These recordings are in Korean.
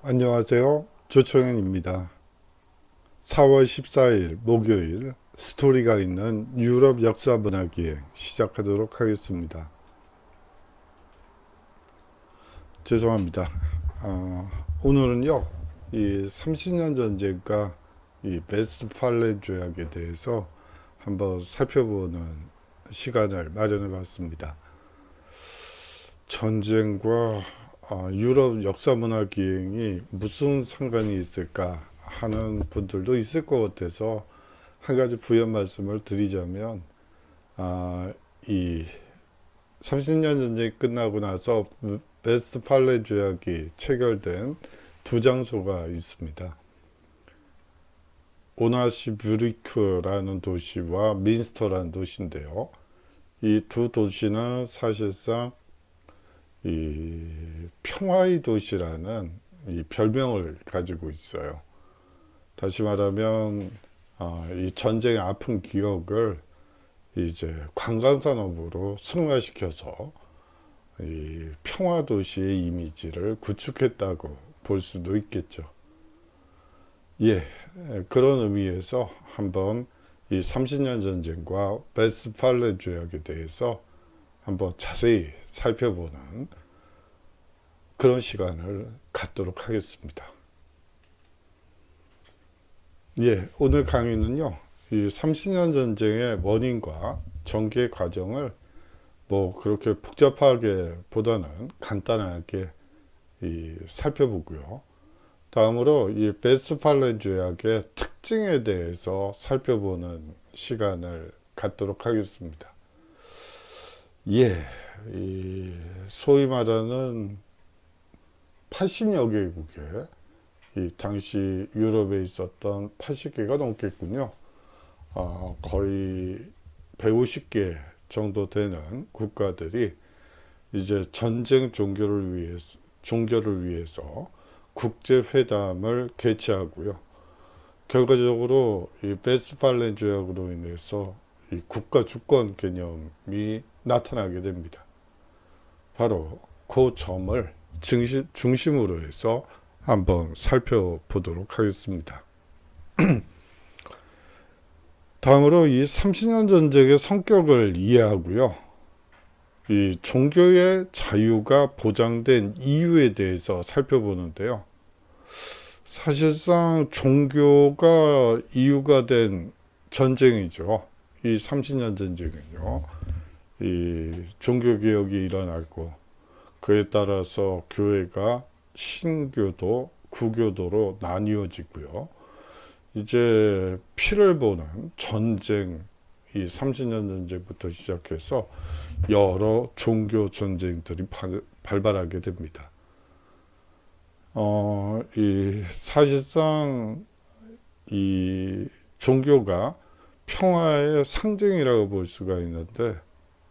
안녕하세요. 조청현입니다. 4월 14일 목요일 스토리가 있는 유럽 역사 문화 기행 시작하도록 하겠습니다. 죄송합니다. 오늘은요, 이 30년 전쟁과 이 베스트팔레 조약에 대해서 한번 살펴보는 시간을 마련해 봤습니다. 전쟁과 유럽 역사 문화 기행이 무슨 상관이 있을까 하는 분들도 있을 것 같아서 한 가지 부연 말씀을 드리자면, 이 30년 전쟁이 끝나고 나서 베스트팔레 조약이 체결된 두 장소가 있습니다. 오나시뷰리크라는 도시와 민스터라는 도시인데요. 이 두 도시는 사실상 이 평화의 도시라는 이 별명을 가지고 있어요. 다시 말하면 이 전쟁의 아픈 기억을 이제 관광산업으로 승화시켜서 이 평화 도시의 이미지를 구축했다고 볼 수도 있겠죠. 예, 그런 의미에서 한번 이 30년 전쟁과 베스트팔레 조약에 대해서 한번 자세히 살펴보는 그런 시간을 갖도록 하겠습니다. 예, 오늘 강의는요, 이 30년 전쟁의 원인과 전개 과정을 뭐 그렇게 복잡하게 보다는 간단하게 살펴보고요. 다음으로 이 베스트팔레 조약의 특징에 대해서 살펴보는 시간을 갖도록 하겠습니다. 예, 이 소위 말하는 80여 개국의 이 당시 유럽에 있었던 80개가 넘겠군요. 거의 150개 정도 되는 국가들이 이제 전쟁 종결을 위해서 국제회담을 개최하고요. 결과적으로 이 베스트팔레 조약으로 인해서 이 국가 주권 개념이 나타나게 됩니다. 바로 그 점을 중심으로 해서 한번 살펴보도록 하겠습니다. 다음으로 이 30년 전쟁의 성격을 이해하고요. 이 종교의 자유가 보장된 이유에 대해서 살펴보는데요. 사실상 종교가 이유가 된 전쟁이죠. 이 30년 전쟁은요. 이 종교개혁이 일어나고 그에 따라서 교회가 신교도, 구교도로 나뉘어지고요. 이제 피를 보는 전쟁, 이 30년 전쟁부터 시작해서 여러 종교 전쟁들이 발발하게 됩니다. 사실상 이 종교가 평화의 상징이라고 볼 수가 있는데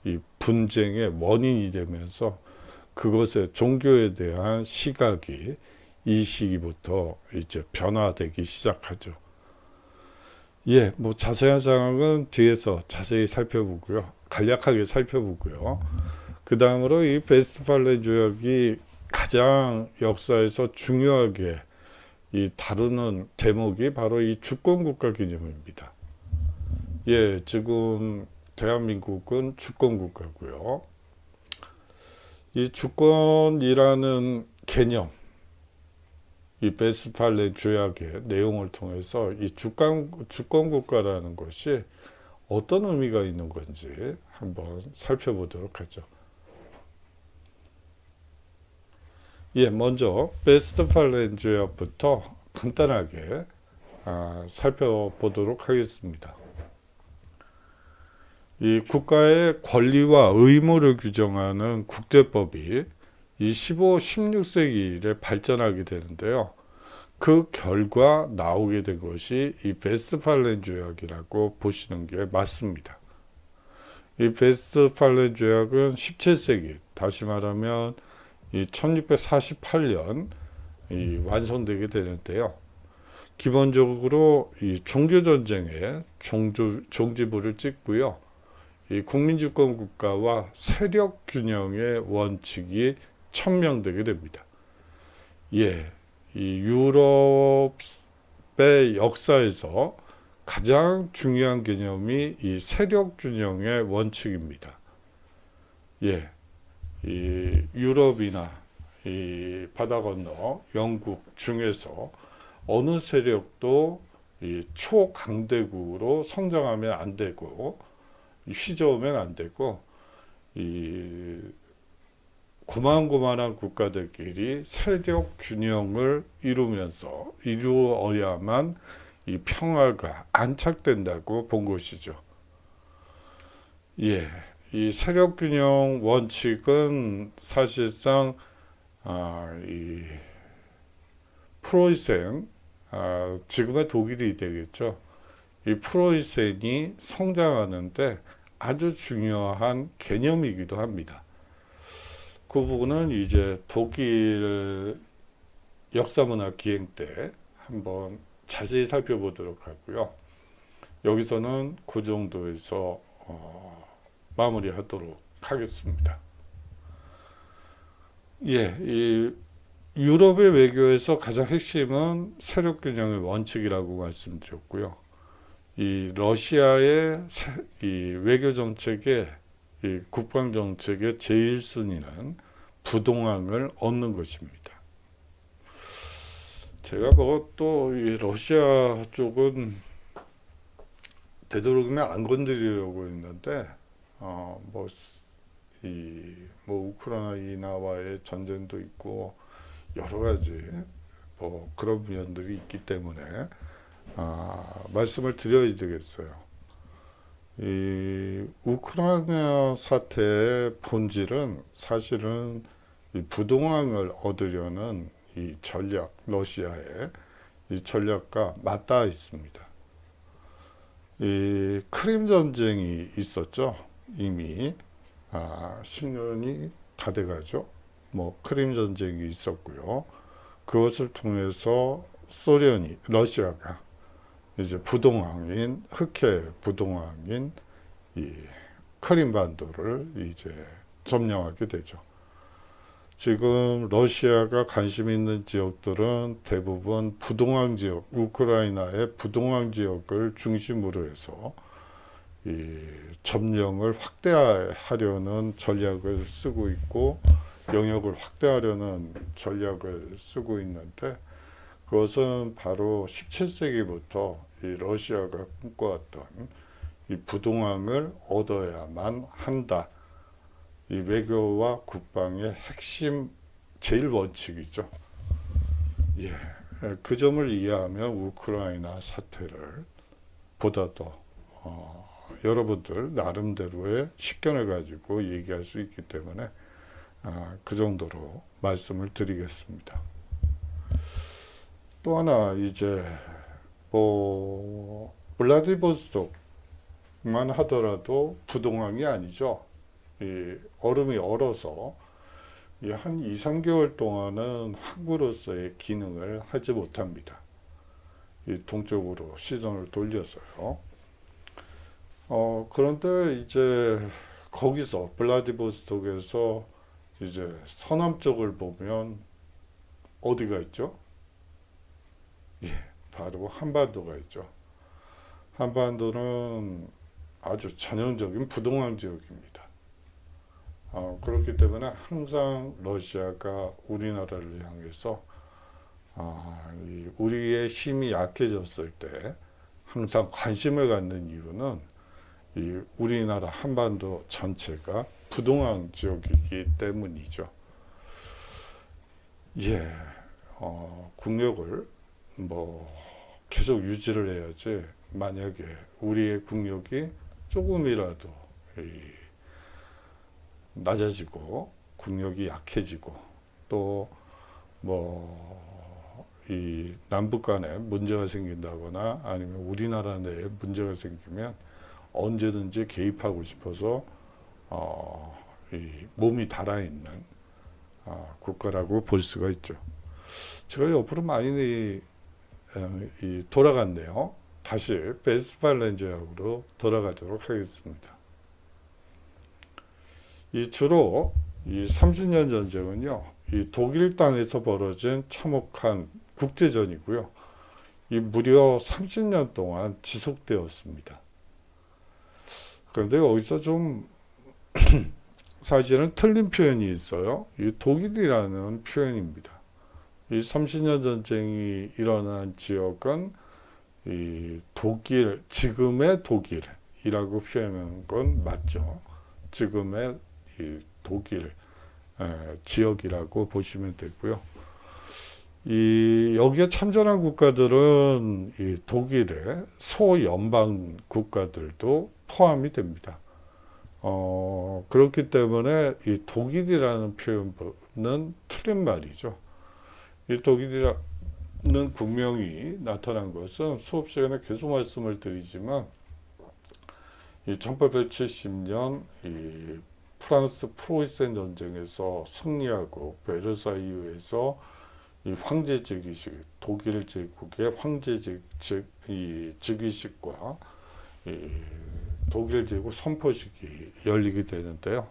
이 분쟁의 원인이 되면서 그것의 종교에 대한 시각이 이 시기부터 이제 변화되기 시작하죠. 예, 뭐 자세한 상황은 뒤에서 자세히 살펴보고요. 간략하게 살펴보고요. 그 다음으로 이 베스트팔레 조약이 가장 역사에서 중요하게 이 다루는 대목이 바로 이 주권국가 개념입니다. 예, 지금 대한민국은 주권국가고요. 이 주권이라는 개념, 이 베스트팔레 조약의 내용을 통해서 이 주권국가라는 것이 어떤 의미가 있는 건지 한번 살펴보도록 하죠. 예, 먼저 베스트팔레 조약부터 간단하게 살펴보도록 하겠습니다. 이 국가의 권리와 의무를 규정하는 국제법이 이 15, 16세기에 발전하게 되는데요. 그 결과 나오게 된 것이 이 베스트팔레 조약이라고 보시는 게 맞습니다. 이 베스트팔레 조약은 17세기, 다시 말하면 이 1648년 완성되게 되는데요. 기본적으로 이 종교 전쟁에 종지부를 찍고요. 이 국민주권 국가와 세력 균형의 원칙이 천명되게 됩니다. 예, 이 유럽의 역사에서 가장 중요한 개념이 이 세력 균형의 원칙입니다. 예, 이 유럽이나 이 바다 건너 영국 중에서 어느 세력도 이 초강대국으로 성장하면 안 되고 휘저으면 안 되고 이 고만고만한 국가들끼리 세력 균형을 이루어야만 이 평화가 안착된다고 본 것이죠. 예, 이 세력 균형 원칙은 사실상 이 프로이센, 지금의 독일이 되겠죠. 이 프로이센이 성장하는데 아주 중요한 개념이기도 합니다. 그 부분은 이제 독일 역사문화 기행 때 한번 자세히 살펴보도록 하고요. 여기서는 그 정도에서 마무리하도록 하겠습니다. 예, 이 유럽의 외교에서 가장 핵심은 세력 균형의 원칙이라고 말씀드렸고요. 이 러시아의 이 외교 정책의 이 국방 정책의 제일 순위는 부동항을 얻는 것입니다. 제가 뭐 또 이 러시아 쪽은 되도록이면 안 건드리려고 했는데 뭐 우크라이나와의 전쟁도 있고 여러 가지 뭐 그런 면들이 있기 때문에 말씀을 드려야 되겠어요. 이 우크라이나 사태의 본질은 사실은 이 부동항을 얻으려는 이 전략, 러시아의 이 전략과 맞닿아 있습니다. 이 크림 전쟁이 있었죠. 이미 10년이 다 돼가죠. 뭐 크림 전쟁이 있었고요. 그것을 통해서 러시아가 이제 부동항인 흑해 부동항인 이 크림반도를 이제 점령하게 되죠. 지금 러시아가 관심 있는 지역들은 대부분 부동항 지역, 우크라이나의 부동항 지역을 중심으로 해서 이 점령을 확대하려는 전략을 쓰고 있고 영역을 확대하려는 전략을 쓰고 있는데 그것은 바로 17세기부터 이 러시아가 꿈꿔왔던 이 부동항을 얻어야만 한다. 이 외교와 국방의 핵심 제일 원칙이죠. 예, 그 점을 이해하면 우크라이나 사태를 보다 더 여러분들 나름대로의 식견을 가지고 얘기할 수 있기 때문에 그 정도로 말씀을 드리겠습니다. 또 하나 이제 블라디보스톡만 하더라도 부동항이 아니죠. 이 얼음이 얼어서 한 2, 3개월 동안은 항구로서의 기능을 하지 못합니다. 이 동쪽으로 시선을 돌려서요. 그런데 이제 거기서 블라디보스톡에서 이제 서남쪽을 보면 어디가 있죠? 예, 바로 한반도가 있죠. 한반도는 아주 전형적인 부동항 지역입니다. 그렇기 때문에 항상 러시아가 우리나라를 향해서 우리의 힘이 약해졌을 때 항상 관심을 갖는 이유는 이 우리나라 한반도 전체가 부동항 지역이기 때문이죠. 예, 국력을 뭐 계속 유지를 해야지 만약에 우리의 국력이 조금이라도 낮아지고 국력이 약해지고 또 뭐 이 남북 간에 문제가 생긴다거나 아니면 우리나라 내에 문제가 생기면 언제든지 개입하고 싶어서 이 몸이 달아있는 국가라고 볼 수가 있죠. 제가 옆으로 많이 돌아갔네요. 다시 베스트팔렌지역으로 돌아가도록 하겠습니다. 주로 이 30년 전쟁은요, 이 독일 땅에서 벌어진 참혹한 국제전이고요. 이 무려 30년 동안 지속되었습니다. 그런데 여기서 좀 사실은 틀린 표현이 있어요. 이 독일이라는 표현입니다. 이 30년 전쟁이 일어난 지역은 이 독일, 지금의 독일이라고 표현하는 건 맞죠. 지금의 이 독일 지역이라고 보시면 되고요. 여기에 참전한 국가들은 이 독일의 소연방 국가들도 포함이 됩니다. 그렇기 때문에 이 독일이라는 표현은 틀린 말이죠. 이 독일이라는 국명이 나타난 것은 수업 시간에 계속 말씀을 드리지만 이 1870년 이 프랑스 프로이센 전쟁에서 승리하고 베르사유에서 이 황제 즉위식, 독일 제국의 황제 즉위식과 이 독일 제국 선포식이 열리게 되는데요.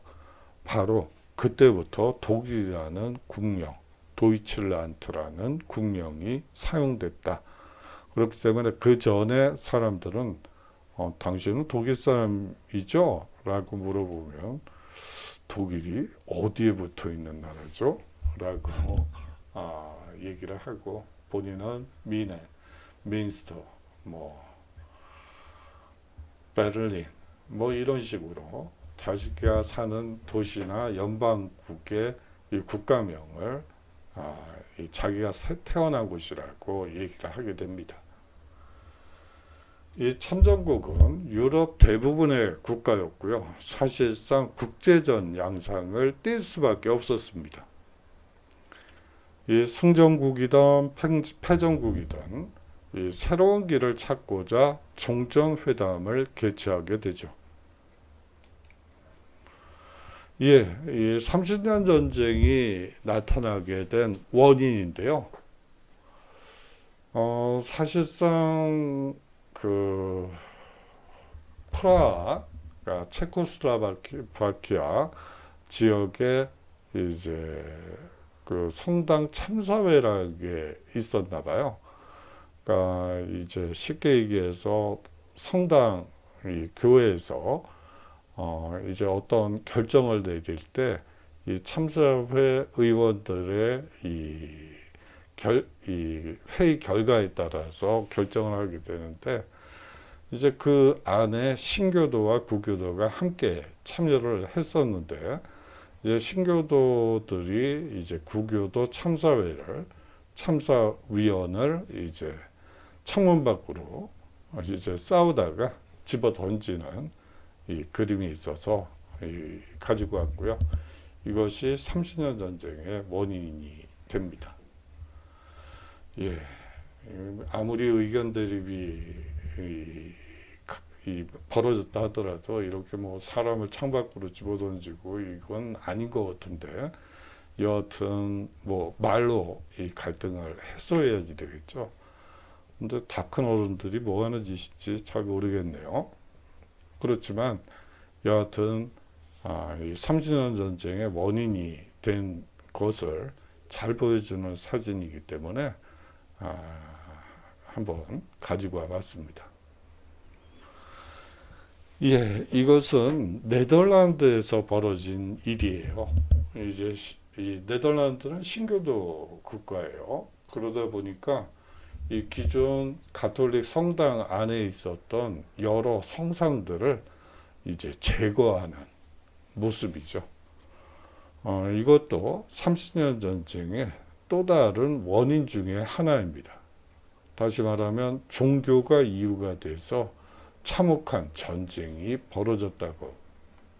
바로 그때부터 독일이라는 국명, 도이칠란트라는 국명이 사용됐다. 그렇기 때문에 그 전에 사람들은 당신은 독일 사람이죠? 라고 물어보면 독일이 어디에 붙어 있는 나라죠? 라고 얘기를 하고 본인은 미넨, 민스터, 베를린 이런 식으로 자기가 사는 도시나 연방국의 이 국가명을 자기가 태어난 곳이라고 얘기를 하게 됩니다. 이 참전국은 유럽 대부분의 국가였고요. 사실상 국제전 양상을 띌 수밖에 없었습니다. 이 승전국이든 패전국이든 이 새로운 길을 찾고자 종전회담을 개최하게 되죠. 이 30년 전쟁이 나타나게 된 원인인데요. 사실상 그 프라하, 그러니까 체코슬로바키아 지역에 이제 그 성당 참사회라는 게 있었나 봐요. 그러니까 이제 쉽게 얘기해서 성당 이 교회에서 이제 어떤 결정을 내릴 때 이 참사회 의원들의 이 회의 결과에 따라서 결정을 하게 되는데 이제 그 안에 신교도와 구교도가 함께 참여를 했었는데 이제 신교도들이 이제 구교도 참사위원을 이제 창문 밖으로 이제 싸우다가 집어 던지는 이 그림이 있어서 가지고 왔고요. 이것이 30년 전쟁의 원인이 됩니다. 예, 아무리 의견 대립이 벌어졌다 하더라도 이렇게 사람을 창밖으로 집어던지고 이건 아닌 것 같은데 여하튼 말로 이 갈등을 해소해야지 되겠죠. 근데 다 큰 어른들이 뭐 하는 짓인지 잘 모르겠네요. 그렇지만 여하튼 이 30년 전쟁의 원인이 된 것을 잘 보여주는 사진이기 때문에 한번 가지고 와봤습니다. 예, 이것은 네덜란드에서 벌어진 일이에요. 이제 이 네덜란드는 신교도 국가예요. 그러다 보니까 이 기존 가톨릭 성당 안에 있었던 여러 성상들을 이제 제거하는 모습이죠. 이것도 30년 전쟁의 또 다른 원인 중에 하나입니다. 다시 말하면 종교가 이유가 돼서 참혹한 전쟁이 벌어졌다고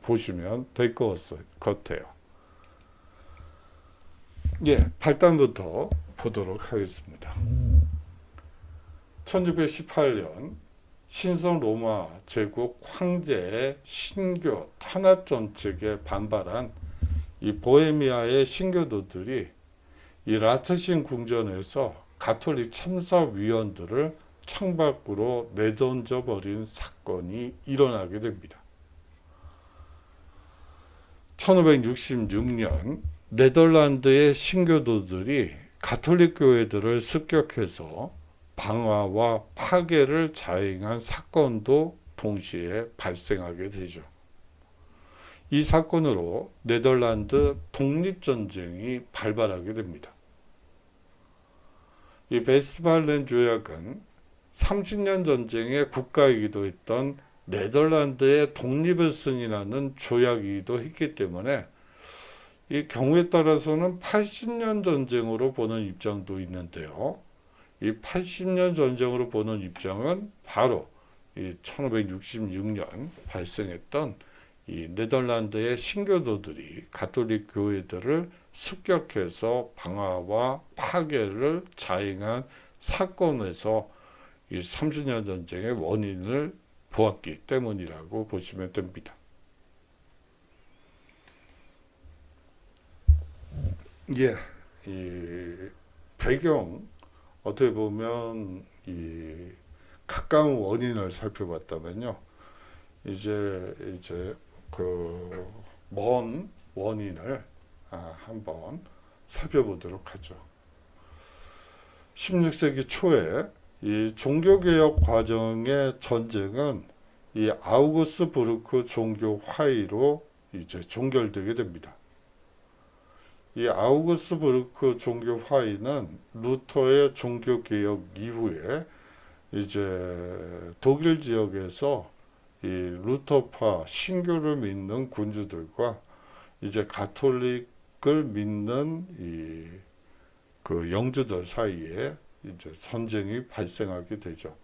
보시면 될 것 같아요. 예, 발단부터 보도록 하겠습니다. 1618년 신성 로마 제국 황제의 신교 탄압 정책에 반발한 이 보헤미아의 신교도들이 이 라트신 궁전에서 가톨릭 참사위원들을 창밖으로 내던져 버린 사건이 일어나게 됩니다. 1566년 네덜란드의 신교도들이 가톨릭 교회들을 습격해서 방화와 파괴를 자행한 사건도 동시에 발생하게 되죠. 이 사건으로 네덜란드 독립전쟁이 발발하게 됩니다. 이 베스트팔렌 조약은 30년 전쟁의 국가이기도 했던 네덜란드의 독립을 승인하는 조약이기도 했기 때문에 이 경우에 따라서는 80년 전쟁으로 보는 입장도 있는데요. 이 80년 전쟁으로 보는 입장은 바로 이 1566년 발생했던 이 네덜란드의 신교도들이 가톨릭 교회들을 습격해서 방화와 파괴를 자행한 사건에서 이 30년 전쟁의 원인을 보았기 때문이라고 보시면 됩니다. 예, 이 배경 어떻게 보면 이 가까운 원인을 살펴봤다면요, 이제 그 먼 원인을 한번 살펴보도록 하죠. 16세기 초에 이 종교개혁 과정의 전쟁은 이 아우구스부르크 종교 화의로 이제 종결되게 됩니다. 이 아우구스부르크 종교 화의는 루터의 종교개혁 이후에 이제 독일 지역에서 이 루터파 신교를 믿는 군주들과 이제 가톨릭을 믿는 이 그 영주들 사이에 이제 전쟁이 발생하게 되죠.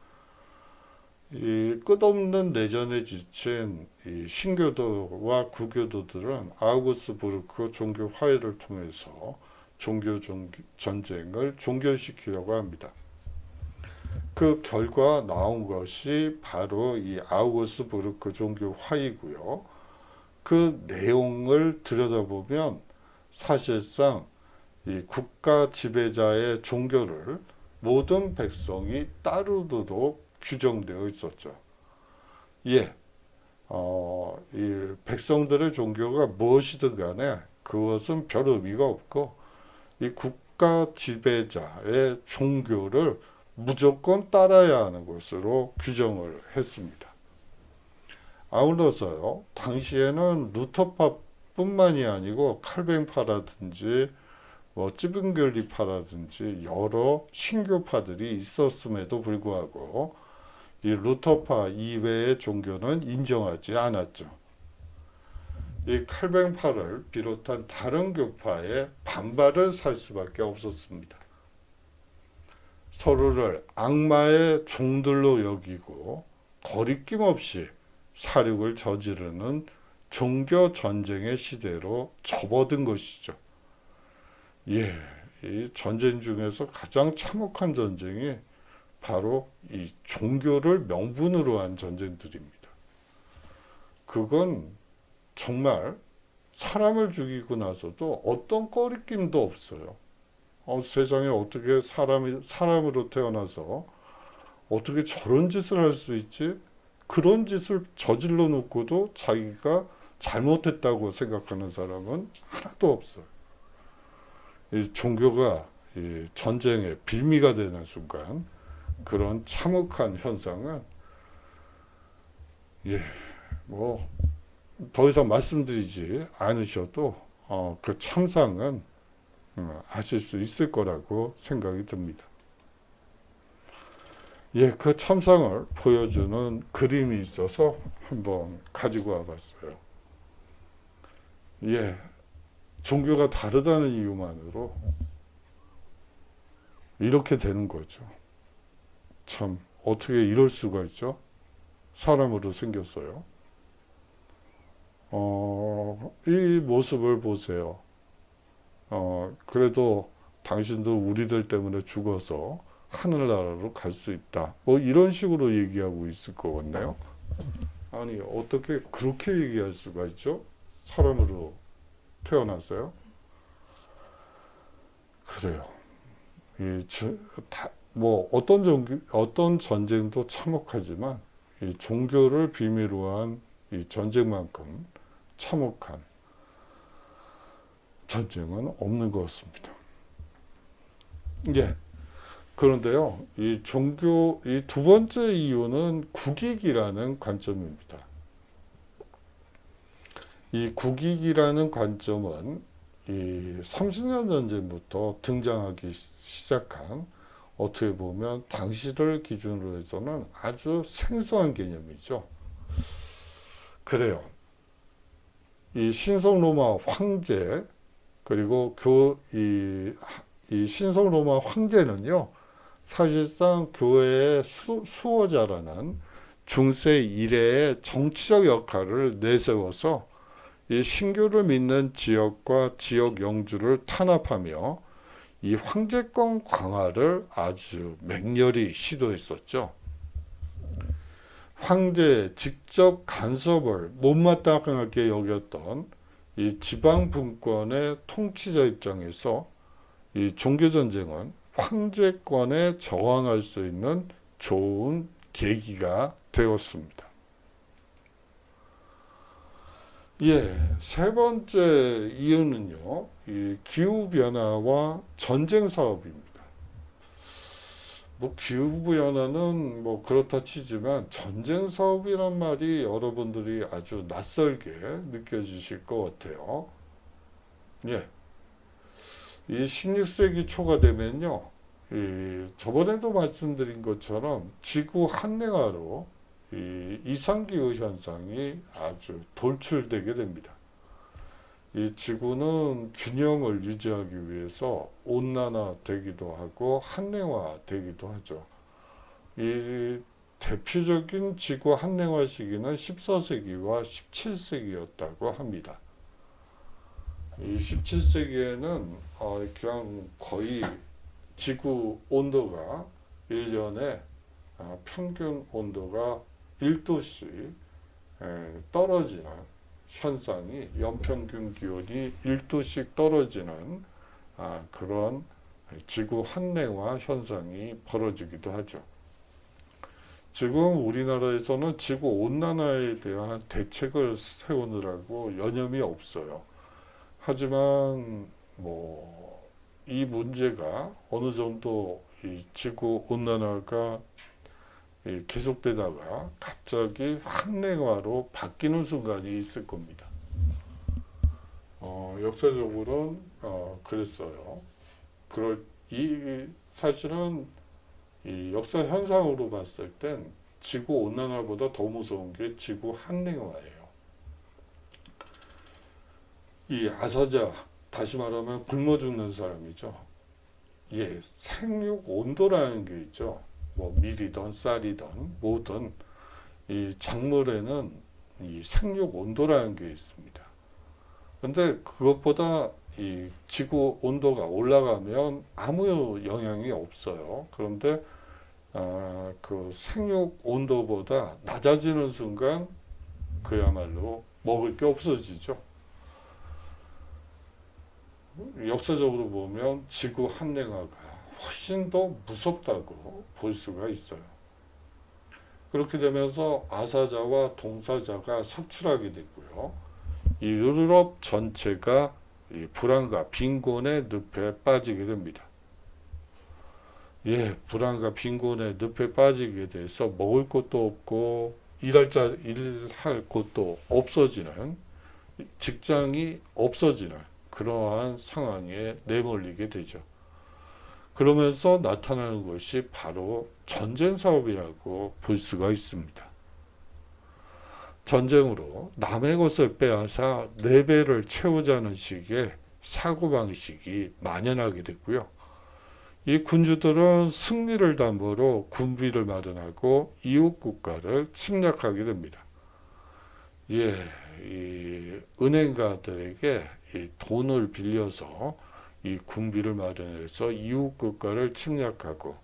이 끝없는 내전에 지친 이 신교도와 구교도들은 아우구스부르크 종교 화해를 통해서 전쟁을 종결시키려고 합니다. 그 결과 나온 것이 바로 이 아우구스부르크 종교 화의고요. 그 내용을 들여다보면 사실상 이 국가 지배자의 종교를 모든 백성이 따르도록 규정되어 있었죠. 예, 이 백성들의 종교가 무엇이든 간에 그것은 별 의미가 없고 이 국가 지배자의 종교를 무조건 따라야 하는 것으로 규정을 했습니다. 아울러서요, 당시에는 루터파뿐만이 아니고 칼뱅파라든지 찌븐글리파라든지 여러 신교파들이 있었음에도 불구하고 이 루터파 이외의 종교는 인정하지 않았죠. 이 칼뱅파를 비롯한 다른 교파의 반발을 살 수밖에 없었습니다. 서로를 악마의 종들로 여기고 거리낌 없이 살육을 저지르는 종교 전쟁의 시대로 접어든 것이죠. 예, 이 전쟁 중에서 가장 참혹한 전쟁이 바로 이 종교를 명분으로 한 전쟁들입니다. 그건 정말 사람을 죽이고 나서도 어떤 꺼리낌도 없어요. 세상에 어떻게 사람으로 태어나서 어떻게 저런 짓을 할 수 있지? 그런 짓을 저질러 놓고도 자기가 잘못했다고 생각하는 사람은 하나도 없어요. 이 종교가 이 전쟁의 빌미가 되는 순간 그런 참혹한 현상은 더 이상 말씀드리지 않으셔도 그 참상은 아실 수 있을 거라고 생각이 듭니다. 예, 그 참상을 보여주는 그림이 있어서 한번 가지고 와봤어요. 예, 종교가 다르다는 이유만으로 이렇게 되는 거죠. 참 어떻게 이럴 수가 있죠? 사람으로 생겼어요. 이 모습을 보세요. 그래도 당신도 우리들 때문에 죽어서 하늘나라로 갈 수 있다. 이런 식으로 얘기하고 있을 것 같네요. 아니, 어떻게 그렇게 얘기할 수가 있죠? 사람으로 태어났어요? 그래요. 어떤 전쟁도 참혹하지만 이 종교를 비밀로 한 이 전쟁만큼 참혹한 전쟁은 없는 것 같습니다. 예. 그런데요, 이 종교, 이 두 번째 이유는 국익이라는 관점입니다. 이 국익이라는 관점은 이 30년 전부터 등장하기 시작한, 어떻게 보면 당시를 기준으로 해서는 아주 생소한 개념이죠. 그래요. 이 신성 로마 황제, 그리고 이 신성 로마 황제는요, 사실상 교회의 수호자라는 중세 이래의 정치적 역할을 내세워서 이 신교를 믿는 지역과 지역 영주를 탄압하며 이 황제권 강화를 아주 맹렬히 시도했었죠. 황제의 직접 간섭을 못마땅하게 여겼던 이 지방 분권의 통치자 입장에서 이 종교전쟁은 황제권에 저항할 수 있는 좋은 계기가 되었습니다. 예, 세 번째 이유는요, 이 기후변화와 전쟁 사업입니다. 뭐 기후변화는 뭐 그렇다 치지만 전쟁 사업이란 말이 여러분들이 아주 낯설게 느껴지실 것 같아요. 예, 이 16세기 초가 되면요, 저번에도 말씀드린 것처럼 지구 한랭화로 이 이상기후 현상이 아주 돌출되게 됩니다. 이 지구는 균형을 유지하기 위해서 온난화 되기도 하고 한랭화 되기도 하죠. 이 대표적인 지구 한랭화 시기는 14세기와 17세기였다고 합니다. 이 17세기에는 그냥 거의 지구 온도가 1년에 평균 온도가 1도씩 떨어지는 현상이, 연평균 기온이 1도씩 떨어지는 그런 지구 한랭화 현상이 벌어지기도 하죠. 지금 우리나라에서는 지구 온난화에 대한 대책을 세우느라고 여념이 없어요. 하지만 뭐 이 문제가 어느 정도 이 지구 온난화가 계속되다가 갑자기 한랭화로 바뀌는 순간이 있을 겁니다. 역사적으로는 그랬어요. 사실은 이 역사 현상으로 봤을 땐 지구 온난화보다 더 무서운 게 지구 한랭화예요. 이 아사자, 다시 말하면 굶어 죽는 사람이죠. 예, 생육 온도라는 게 있죠. 뭐 밀이든 쌀이든 뭐든 이 작물에는 이 생육 온도라는 게 있습니다. 근데 그것보다 이 지구 온도가 올라가면 아무 영향이 없어요. 그런데 그 생육 온도보다 낮아지는 순간 그야말로 먹을 게 없어지죠. 역사적으로 보면 지구 한랭화가 훨씬 더 무섭다고 볼 수가 있어요. 그렇게 되면서 아사자와 동사자가 속출하게 되고요. 이 유럽 전체가 이 불안과 빈곤의 늪에 빠지게 됩니다. 예, 불안과 빈곤의 늪에 빠지게 돼서 먹을 것도 없고 일할 곳도 없어지는, 직장이 없어지는 그러한 상황에 내몰리게 되죠. 그러면서 나타나는 것이 바로 전쟁 사업이라고 볼 수가 있습니다. 전쟁으로 남의 것을 빼앗아 내 배를 채우자는 식의 사고방식이 만연하게 됐고요. 이 군주들은 승리를 담보로 군비를 마련하고 이웃 국가를 침략하게 됩니다. 예, 이 은행가들에게 이 돈을 빌려서 이 군비를 마련해서 이웃 국가를 침략하고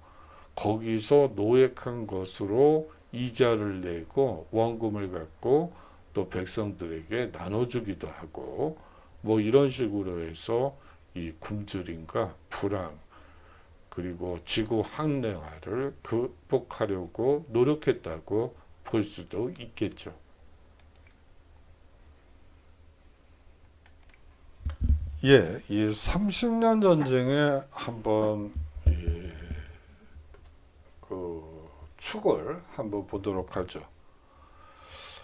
거기서 노획한 것으로 이자를 내고 원금을 갖고 또 백성들에게 나눠주기도 하고 뭐 이런 식으로 해서 이 굶주림과 불안 그리고 지구 한랭화를 극복하려고 노력했다고 볼 수도 있겠죠. 예, 이 30년 전쟁에 한번 축을 한번 보도록 하죠.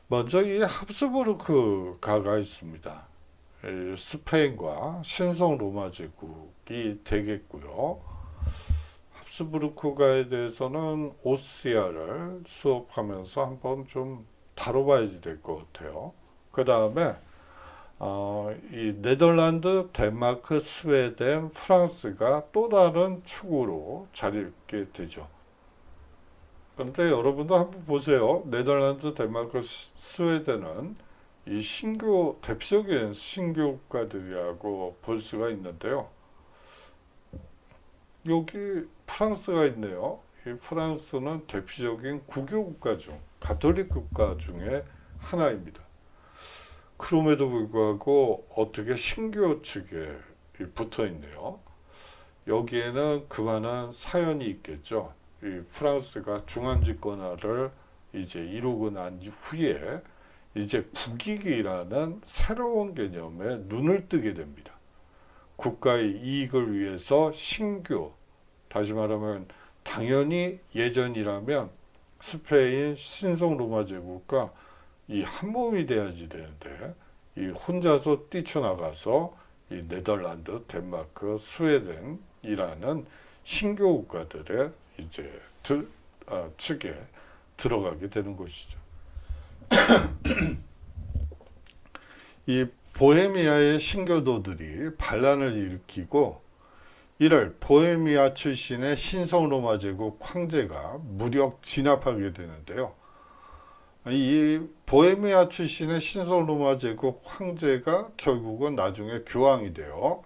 먼저 이 합스부르크가가 있습니다. 스페인과 신성 로마 제국이 되겠고요. 합스부르크가에 대해서는 오스트리아를 수업하면서 한번 좀 다뤄봐야 될 것 같아요. 그 다음에 이 네덜란드, 덴마크, 스웨덴, 프랑스가 또 다른 축으로 자리 잡게 되죠. 그런데 여러분도 한번 보세요. 네덜란드, 덴마크, 스웨덴은 이 대표적인 신교 국가들이라고 볼 수가 있는데요. 여기 프랑스가 있네요. 이 프랑스는 대표적인 국교 국가 중, 가톨릭 국가 중에 하나입니다. 그럼에도 불구하고 어떻게 신교 측에 붙어 있네요. 여기에는 그만한 사연이 있겠죠. 이 프랑스가 중앙집권화를 이제 이루고 난 후에 이제 국익이라는 새로운 개념에 눈을 뜨게 됩니다. 국가의 이익을 위해서 신교, 다시 말하면 당연히 예전이라면 스페인 신성 로마 제국과 이 한 몸이 돼야지 되는데 이 혼자서 뛰쳐나가서 이 네덜란드, 덴마크, 스웨덴이라는 신교 국가들의 이제 측에 들어가게 되는 것이죠. 이 보헤미아의 신교도들이 반란을 일으키고 이를 보헤미아 출신의 신성 로마 제국 황제가 무력 진압하게 되는데요. 이 보헤미아 출신의 신성 로마 제국 황제가 결국은 나중에 교황이 돼요.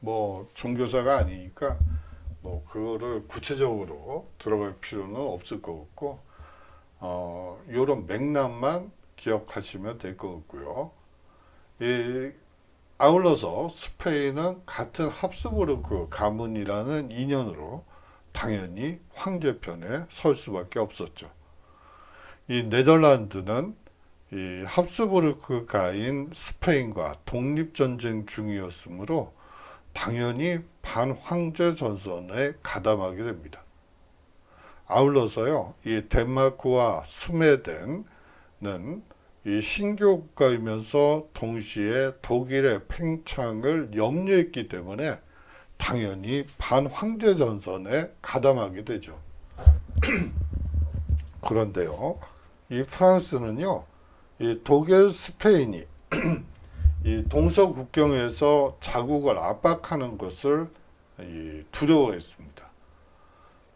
뭐 종교사가 아니니까 뭐 그거를 구체적으로 들어갈 필요는 없을 것 같고 이런 맥락만 기억하시면 될 것 같고요. 아울러서 스페인은 같은 합스부르크 가문이라는 인연으로 당연히 황제 편에 설 수밖에 없었죠. 이 네덜란드는 이 합스부르크가인 스페인과 독립전쟁 중이었으므로 당연히 반황제 전선에 가담하게 됩니다. 아울러서요, 이 덴마크와 스웨덴은 이 신교 국가이면서 동시에 독일의 팽창을 염려했기 때문에 당연히 반황제 전선에 가담하게 되죠. 그런데요, 이 프랑스는요, 이 독일, 스페인이 이 동서 국경에서 자국을 압박하는 것을 두려워했습니다.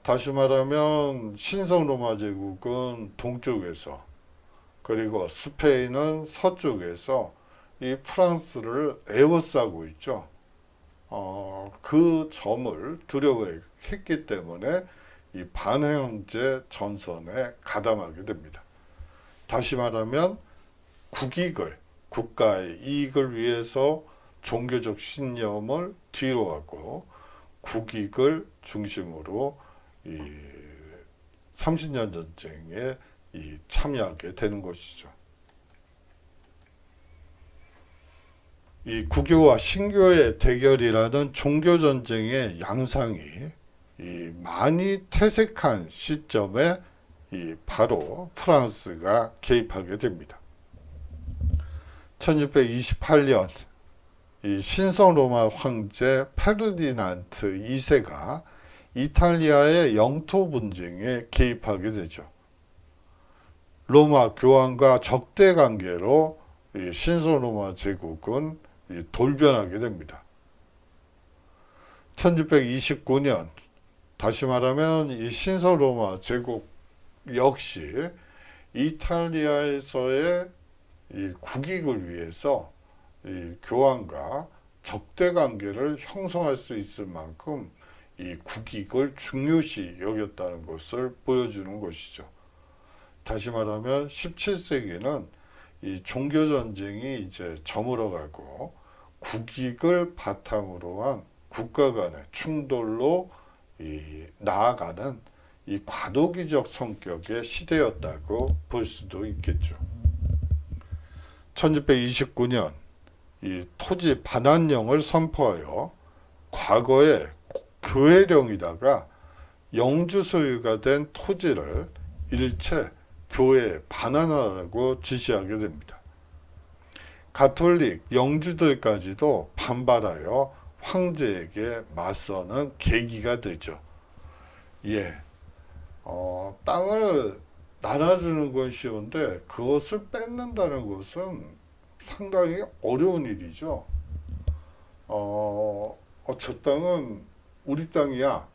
다시 말하면 신성 로마 제국은 동쪽에서 그리고 스페인은 서쪽에서 이 프랑스를 에워싸고 있죠. 그 점을 두려워했기 때문에 이 반황제 전선에 가담하게 됩니다. 다시 말하면 국가의 이익을 위해서 종교적 신념을 뒤로 하고 국익을 중심으로 이 30년 전쟁에 참여하게 되는 것이죠. 이 국교와 신교의 대결이라는 종교 전쟁의 양상이 많이 퇴색한 시점에 바로 프랑스가 개입하게 됩니다. 1628년 이 신성 로마 황제 페르디난트 2세가 이탈리아의 영토 분쟁에 개입하게 되죠. 로마 교황과 적대 관계로 신성 로마 제국은 돌변하게 됩니다. 1629년 다시 말하면 이 신성 로마 제국 역시 이탈리아에서의 이 국익을 위해서 이 교황과 적대 관계를 형성할 수 있을 만큼 이 국익을 중요시 여겼다는 것을 보여주는 것이죠. 다시 말하면 17세기는 이 종교 전쟁이 이제 저물어가고 국익을 바탕으로 한 국가 간의 충돌로 나아가는 이 과도기적 성격의 시대였다고 볼 수도 있겠죠. 1629년 이 토지 반환령을 선포하여 과거의 교회령이다가 영주 소유가 된 토지를 일체 교회에 반환하라고 지시하게 됩니다. 가톨릭 영주들까지도 반발하여 황제에게 맞서는 계기가 되죠. 땅을 나눠주는 건 쉬운데 그것을 뺏는다는 것은 상당히 어려운 일이죠. 저 땅은 우리 땅이야.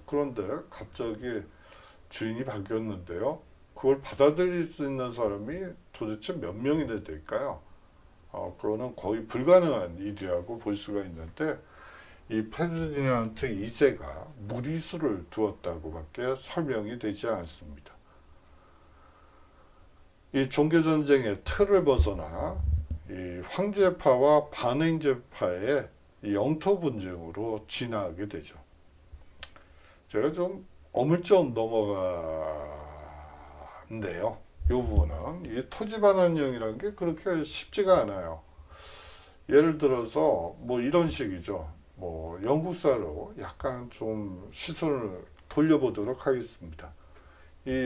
그런데 갑자기 주인이 바뀌었는데요. 그걸 받아들일 수 있는 사람이 도대체 몇 명이나 될까요? 그거는 거의 불가능한 일이라고 볼 수가 있는데 이 페르디난트 2세가 무리수를 두었다고밖에 설명이 되지 않습니다. 이 종교전쟁의 틀을 벗어나 이 황제파와 반행제파의 영토 분쟁으로 진화하게 되죠. 제가 좀 어물쩍 넘어가는데요. 이 부분은 이 토지 반환령이라는 게 그렇게 쉽지가 않아요. 예를 들어서 뭐 이런 식이죠. 뭐 영국사로 약간 좀 시선을 돌려보도록 하겠습니다. 이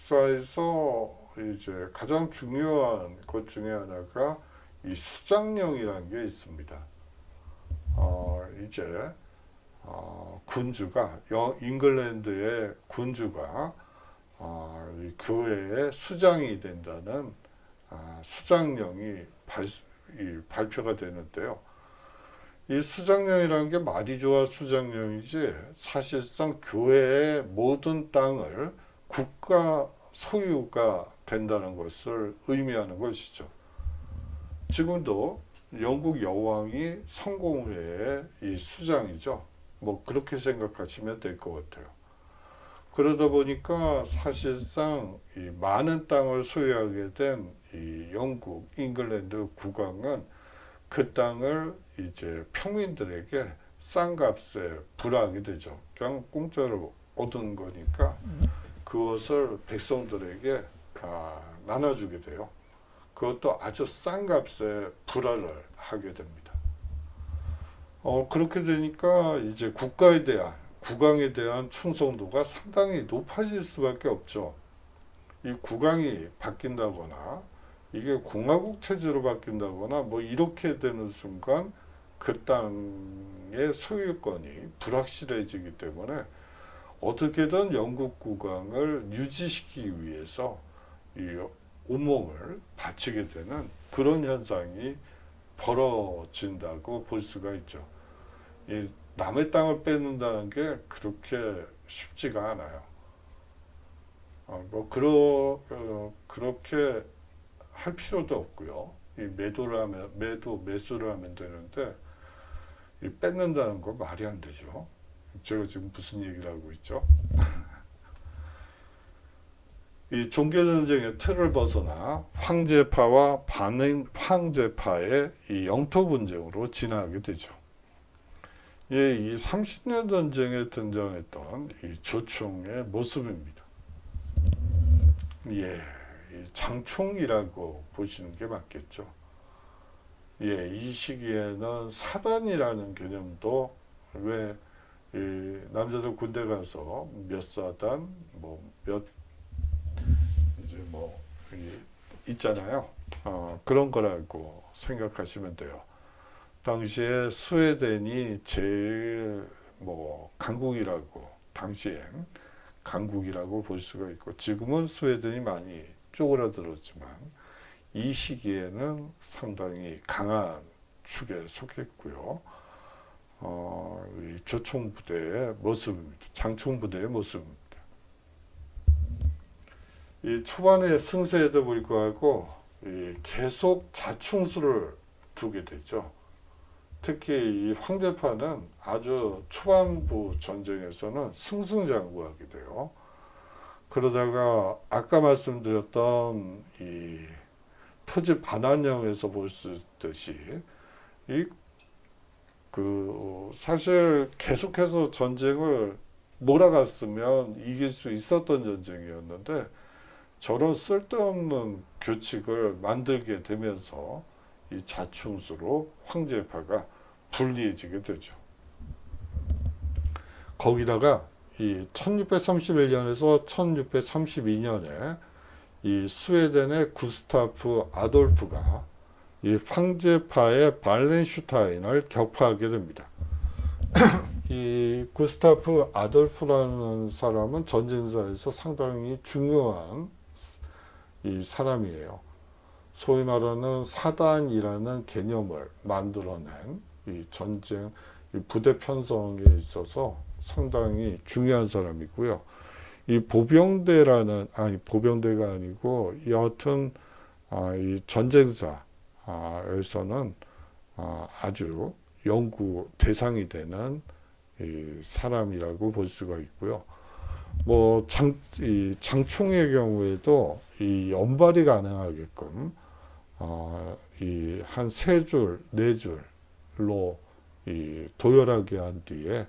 영국사에서 이제 가장 중요한 것 중에 하나가 이 수장령이라는 게 있습니다. 이제 군주가 잉글랜드의 군주가 이 교회의 수장이 된다는 수장령이 발표가 되는데요. 이 수장령이라는 게 말이 좋아 수장령이지 사실상 교회의 모든 땅을 국가 소유가 된다는 것을 의미하는 것이죠. 지금도 영국 여왕이 성공회의 이 수장이죠. 뭐 그렇게 생각하시면 될 것 같아요. 그러다 보니까 사실상 이 많은 땅을 소유하게 된 이 영국, 잉글랜드 국왕은 그 땅을 이제 평민들에게 싼 값에 불하게 되죠. 그냥 공짜로 얻은 거니까 그것을 백성들에게 나눠주게 돼요. 그것도 아주 싼 값에 불화를 하게 됩니다. 그렇게 되니까 이제 국가에 대한, 국왕에 대한 충성도가 상당히 높아질 수밖에 없죠. 이 국왕이 바뀐다거나 이게 공화국 체제로 바뀐다거나 뭐 이렇게 되는 순간 그 땅의 소유권이 불확실해지기 때문에 어떻게든 영국 국왕을 유지시키기 위해서 이 온몸을 바치게 되는 그런 현상이 벌어진다고 볼 수가 있죠. 이 남의 땅을 뺏는다는 게 그렇게 쉽지가 않아요. 그렇게 할 필요도 없고요. 이 매수를 하면 되는데 이 뺏는다는 거 말이 안 되죠. 제가 지금 무슨 얘기를 하고 있죠? 이 종교전쟁의 틀을 벗어나 황제파와 반황제파의 이 영토 분쟁으로 진화하게 되죠. 이 30년 전쟁에 등장했던 이 조총의 모습입니다. 이 장총이라고 보시는 게 맞겠죠. 이 시기에는 사단이라는 개념도 왜 남자들 군대 가서 몇 사단, 있잖아요. 그런 거라고 생각하시면 돼요. 당시에 스웨덴이 제일 강국이라고, 당시엔 강국이라고 볼 수가 있고, 지금은 스웨덴이 많이 쪼그라들었지만 이 시기에는 상당히 강한 축에 속했고요. 이 조총부대의 모습입니다. 장총부대의 모습입니다. 이 초반에 승세에도 불구하고 계속 자충수를 두게 되죠. 특히 이 황제파는 아주 초반부 전쟁에서는 승승장구하게 돼요. 그러다가 아까 말씀드렸던 이 토지 반환령에서 볼 수 있듯이 사실 계속해서 전쟁을 몰아갔으면 이길 수 있었던 전쟁이었는데 저런 쓸데없는 규칙을 만들게 되면서 이 자충수로 황제파가 불리해지게 되죠. 거기다가 이 1631년에서 1632년에 이 스웨덴의 구스타프 아돌프가 이 황제파의 발렌슈타인을 격파하게 됩니다. 이 구스타프 아돌프라는 사람은 전쟁사에서 상당히 중요한 이 사람이에요. 소위 말하는 사단이라는 개념을 만들어낸 이 전쟁 이 부대 편성에 있어서 상당히 중요한 사람이고요. 이 보병대라는 보병대가 아니고 여하튼 이 전쟁사에서는 아주 연구 대상이 되는 이 사람이라고 볼 수가 있고요. 뭐 이 장총의 경우에도 이 연발이 가능하게끔 이 한 세 줄, 네 줄로 이 도열하게 한 뒤에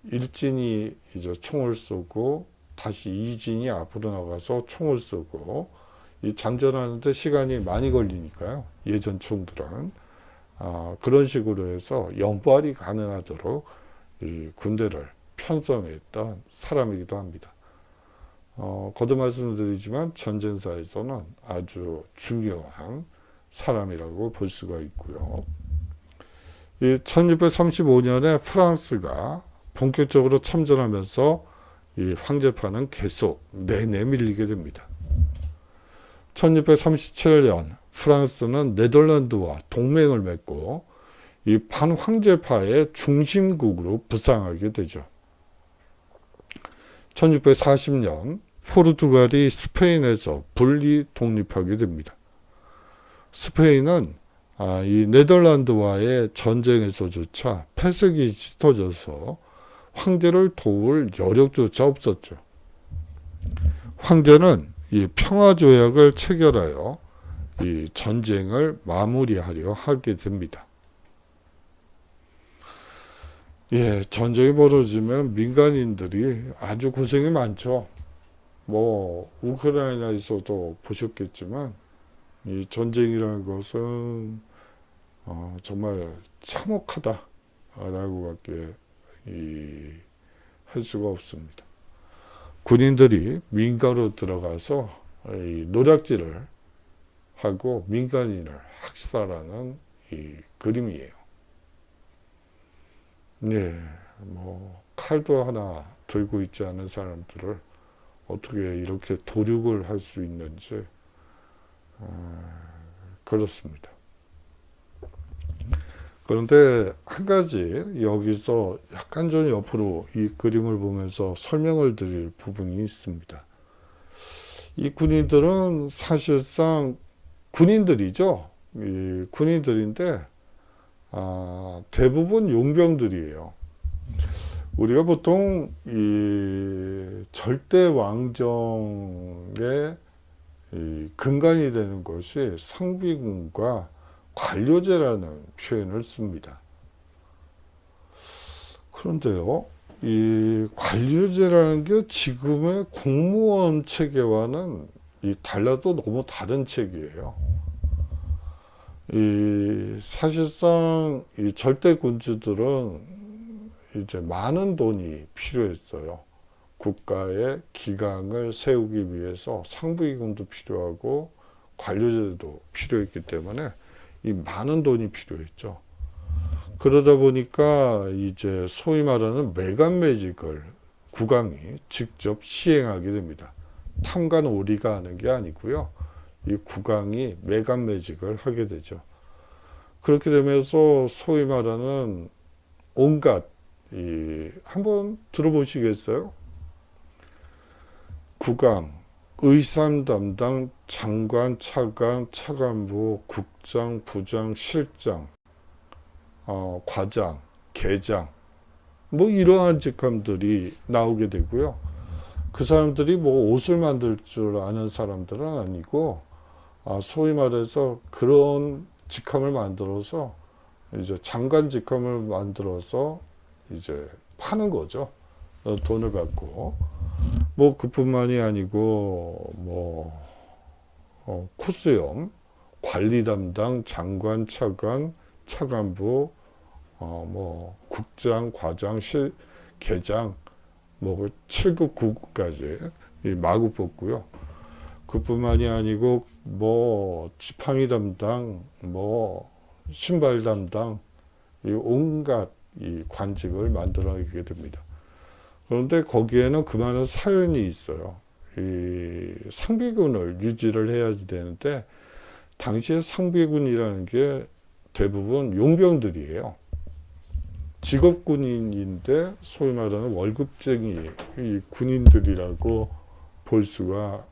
일진이 이제 총을 쏘고 다시 이진이 앞으로 나가서 총을 쏘고 이 장전하는데 시간이 많이 걸리니까요. 예전 총들은 그런 식으로 해서 연발이 가능하도록 이 군대를 편성했던 사람이기도 합니다. 거듭 말씀드리지만 전쟁사에서는 아주 중요한 사람이라고 볼 수가 있고요. 이 1635년에 프랑스가 본격적으로 참전하면서 이 황제파는 계속 내밀리게 됩니다. 1637년 프랑스는 네덜란드와 동맹을 맺고 이 반황제파의 중심국으로 부상하게 되죠. 1640년 포르투갈이 스페인에서 분리 독립하게 됩니다. 스페인은 이 네덜란드와의 전쟁에서조차 패색이 짙어져서 황제를 도울 여력조차 없었죠. 황제는 이 평화조약을 체결하여 이 전쟁을 마무리하려 하게 됩니다. 예, 전쟁이 벌어지면 민간인들이 아주 고생이 많죠. 뭐 우크라이나에서도 보셨겠지만 이 전쟁이라는 것은 정말 참혹하다라고밖에 할 수가 없습니다. 군인들이 민가로 들어가서 이 노략질을 하고 민간인을 학살하는 이 그림이에요. 네, 뭐 칼도 하나 들고 있지 않은 사람들을 어떻게 이렇게 도륙을 할 수 있는지 그렇습니다. 그런데 한 가지 여기서 약간 좀 옆으로 이 그림을 보면서 설명을 드릴 부분이 있습니다. 이 군인들은 사실상 군인들이죠. 이 군인들인데 대부분 용병들이에요. 우리가 보통 이 절대 왕정의 이 근간이 되는 것이 상비군과 관료제라는 표현을 씁니다. 그런데요, 이 관료제라는 게 지금의 공무원 체계와는 달라도 너무 다른 체계예요. 사실상 이 절대 군주들은 이제 많은 돈이 필요했어요. 국가의 기강을 세우기 위해서 상부기금도 필요하고 관료제도 필요했기 때문에 이 많은 돈이 필요했죠. 그러다 보니까 이제 소위 말하는 매간매직을 국왕이 직접 시행하게 됩니다. 탐관오리가 하는 게 아니고요. 이 국왕이 매간매직을 하게 되죠. 그렇게 되면서 소위 말하는 온갖 한번 들어보시겠어요? 국왕, 의삼 담당, 장관, 차관, 차관부, 국장, 부장, 실장, 과장, 계장, 뭐 이러한 직함들이 나오게 되고요. 그 사람들이 뭐 옷을 만들 줄 아는 사람들은 아니고 소위 말해서 그런 직함을 만들어서 이제 장관 직함을 만들어서 이제 파는 거죠. 돈을 받고. 뭐 그뿐만이 아니고 뭐 코스염, 관리 담당, 장관, 차관, 차관부, 뭐 국장, 과장, 게장, 뭐 7급, 9급까지 마구 뽑고요. 그뿐만이 아니고 뭐 지팡이 담당, 뭐 신발 담당, 이 온갖 이 관직을 만들어내게 됩니다. 그런데 거기에는 그만한 사연이 있어요. 이 상비군을 유지를 해야지 되는데 당시에 상비군이라는 게 대부분 용병들이에요. 직업군인인데 소위 말하는 월급쟁이 이 군인들이라고 볼 수가.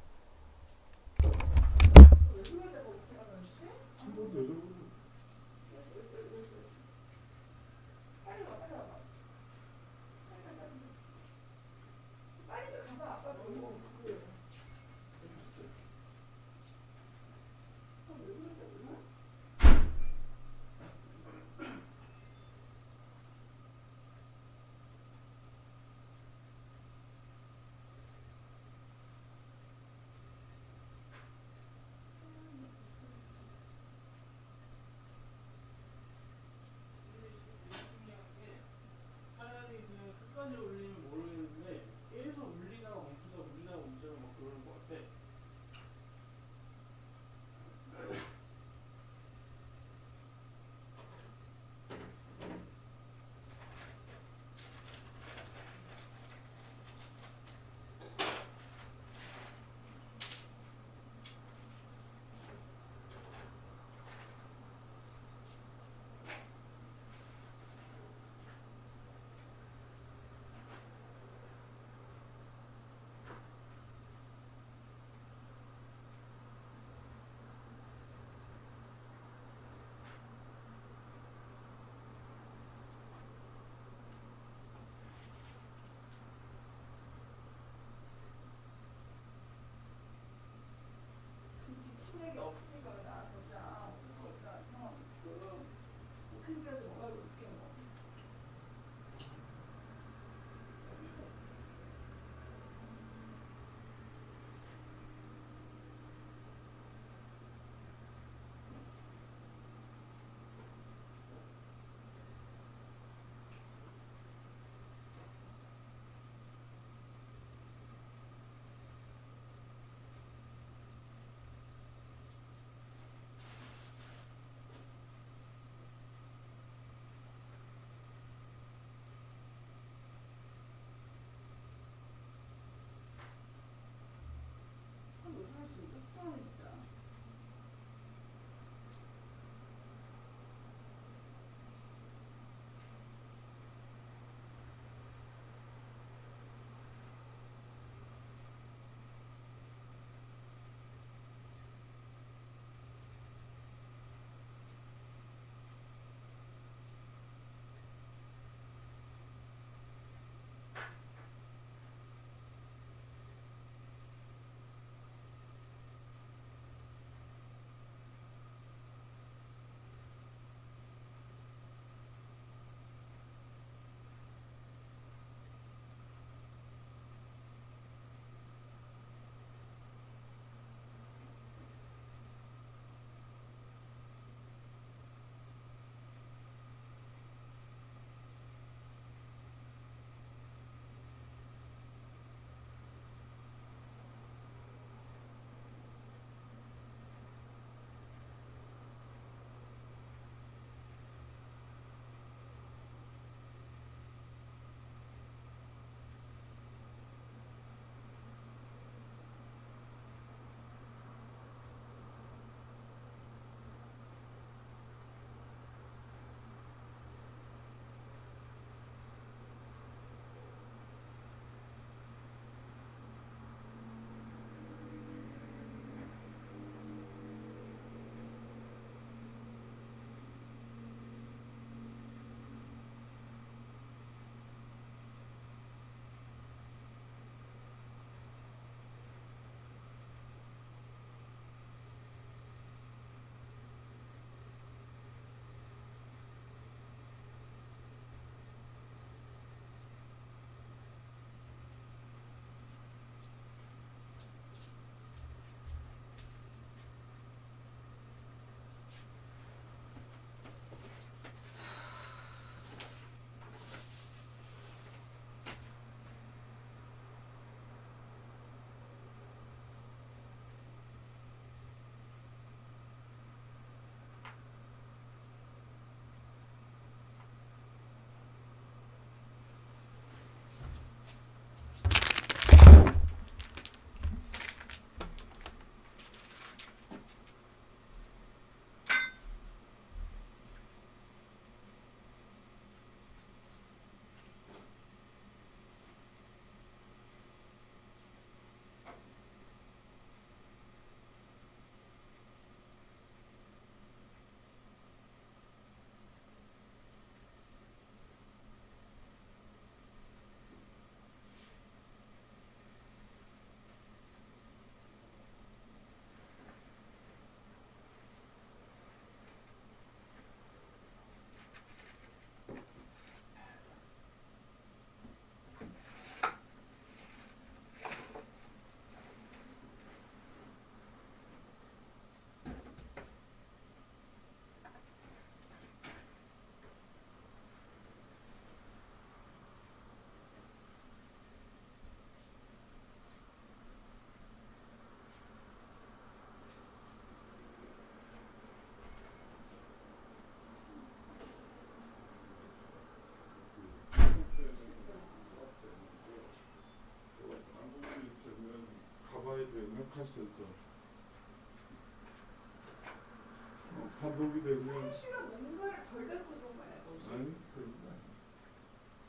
반복이 되면 씨가 뭔가를 덜 갖고 온 거야. 아니 그런 거 아니야.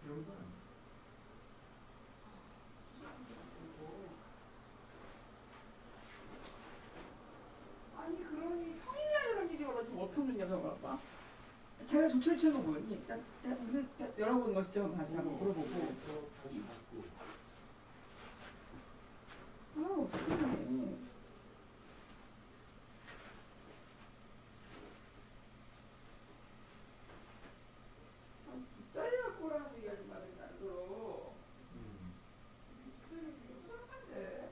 그런 거 아니야. 아니 그러니 평일날 그런 일이 벌어지면 어떡하느냐 그러봐. 자기가 조철치는 거 뭐니? 오늘 열어보는 거 진짜 다시 한번 물어보고. 다시 받고. 아 어떡하니. 딸이랑 꼬라는 얘기하지 말아야 그럼. 이상한데.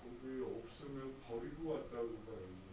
거기 없으면 버리고 왔다고 봐야겠는데.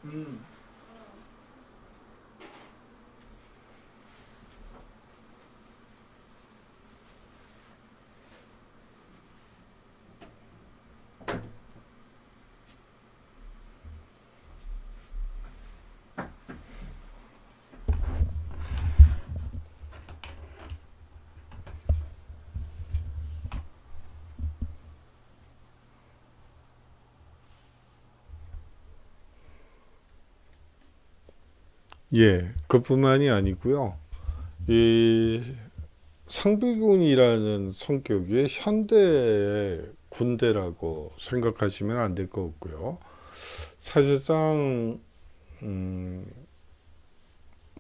음. 예, 그뿐만이 아니고요. 이 상비군이라는 성격이 현대의 군대라고 생각하시면 안 될 것 같고요. 사실상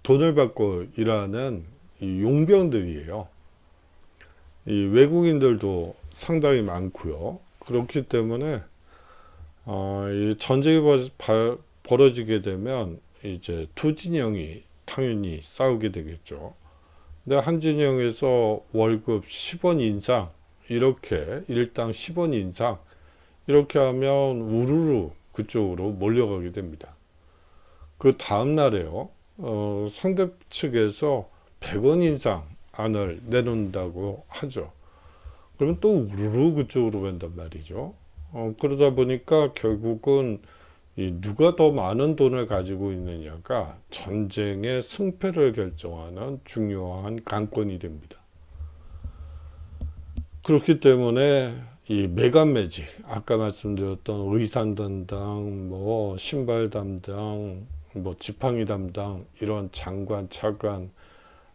돈을 받고 일하는 이 용병들이에요. 이 외국인들도 상당히 많고요. 그렇기 때문에 이 전쟁이 벌어지게 되면 이제 두 진영이 당연히 싸우게 되겠죠. 근데 한 진영에서 월급 10원 인상, 이렇게 일당 10원 인상 이렇게 하면 우르르 그쪽으로 몰려가게 됩니다. 그 다음 날에요. 상대 측에서 100원 인상 안을 내놓는다고 하죠. 그러면 또 우르르 그쪽으로 간단 말이죠. 그러다 보니까 결국은 누가 더 많은 돈을 가지고 있느냐가 전쟁의 승패를 결정하는 중요한 관건이 됩니다. 그렇기 때문에 이 매간매직, 아까 말씀드렸던 의상 담당, 뭐 신발 담당, 뭐 지팡이 담당, 이런 장관, 차관,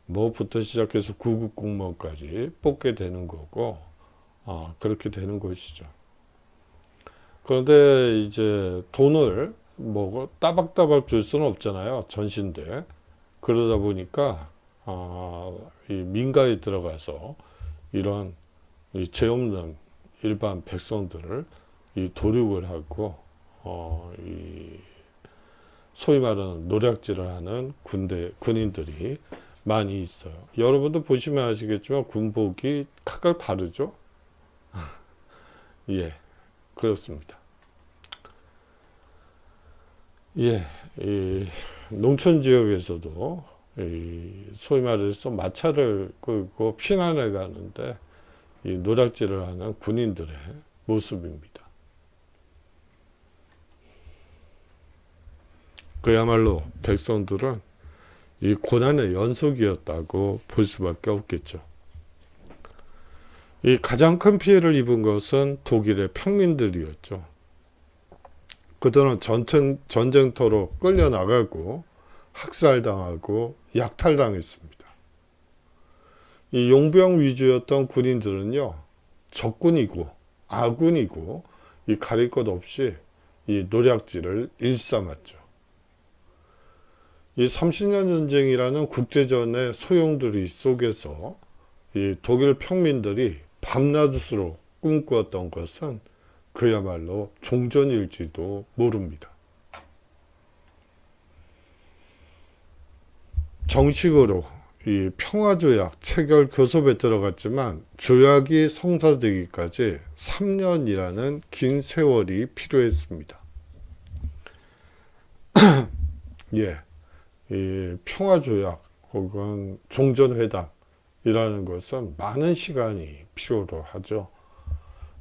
뭐부터 시작해서 구급 공무원까지 뽑게 되는 거고, 그렇게 되는 것이죠. 그런데 이제 돈을 뭐 따박따박 줄 수는 없잖아요. 전신데. 그러다 보니까 이 민가에 들어가서 이런 이 죄 없는 일반 백성들을 이 도륙을 하고 이 소위 말하는 노략질을 하는 군인들이 많이 있어요. 여러분도 보시면 아시겠지만 군복이 각각 다르죠. 예, 그렇습니다. 예, 이 농촌 지역에서도 소위 말해서 마차를 끌고 피난을 가는데 이 노략질을 하는 군인들의 모습입니다. 그야말로 백성들은 이 고난의 연속이었다고 볼 수밖에 없겠죠. 이 가장 큰 피해를 입은 것은 독일의 평민들이었죠. 그들은 전쟁터로 끌려나가고 학살당하고 약탈당했습니다. 이 용병 위주였던 군인들은요, 적군이고 아군이고 이 가릴 것 없이 이 노략질을 일삼았죠. 이 30년 전쟁이라는 국제전의 소용돌이 속에서 이 독일 평민들이 밤낮으로 꿈꾸었던 것은 그야말로 종전일지도 모릅니다. 정식으로 이 평화조약 체결 교섭에 들어갔지만 조약이 성사되기까지 3년이라는 긴 세월이 필요했습니다. 예, 이 평화조약 혹은 종전회담이라는 것은 많은 시간이 필요로 하죠.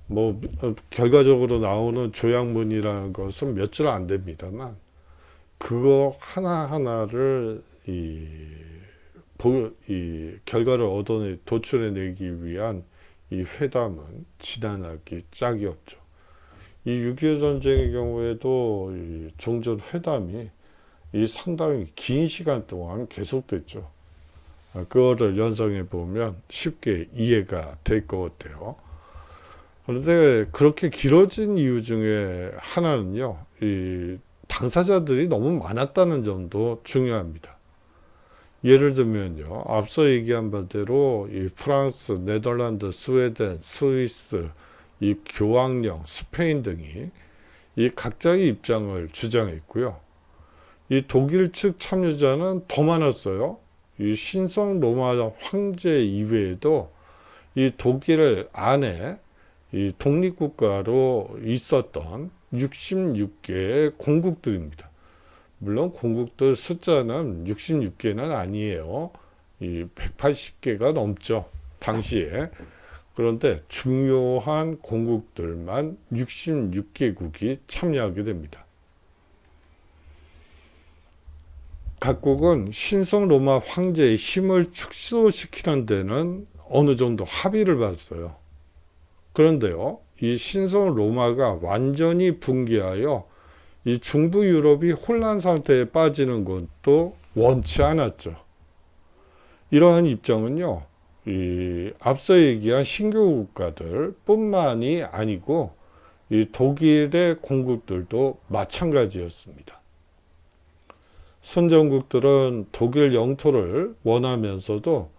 뭐 결과적으로 나오는 조약문이라는 것은 몇 줄 안 됩니다만 그거 하나하나를 이 결과를 도출해내기 위한 이 회담은 지난하기 짝이 없죠. 이 6.25 전쟁의 경우에도 이 종전회담이 이 상당히 긴 시간 동안 계속됐죠. 그거를 연상해 보면 쉽게 이해가 될 것 같아요. 그런데 그렇게 길어진 이유 중에 하나는요, 이 당사자들이 너무 많았다는 점도 중요합니다. 예를 들면요, 앞서 얘기한 바대로 이 프랑스, 네덜란드, 스웨덴, 스위스, 이 교황령, 스페인 등이 이 각자의 입장을 주장했고요. 이 독일 측 참여자는 더 많았어요. 이 신성 로마 황제 이외에도 이 독일 안에 이 독립국가로 있었던 66개의 공국들입니다. 물론 공국들 숫자는 66개는 아니에요. 이 180개가 넘죠. 당시에. 그런데 중요한 공국들만 66개국이 참여하게 됩니다. 각국은 신성 로마 황제의 힘을 축소시키는 데는 어느 정도 합의를 봤어요. 그런데요, 이 신성 로마가 완전히 붕괴하여 이 중부 유럽이 혼란 상태에 빠지는 것도 원치 않았죠. 이러한 입장은요, 이 앞서 얘기한 신교 국가들 뿐만이 아니고 이 독일의 공국들도 마찬가지였습니다. 선전국들은 독일 영토를 원하면서도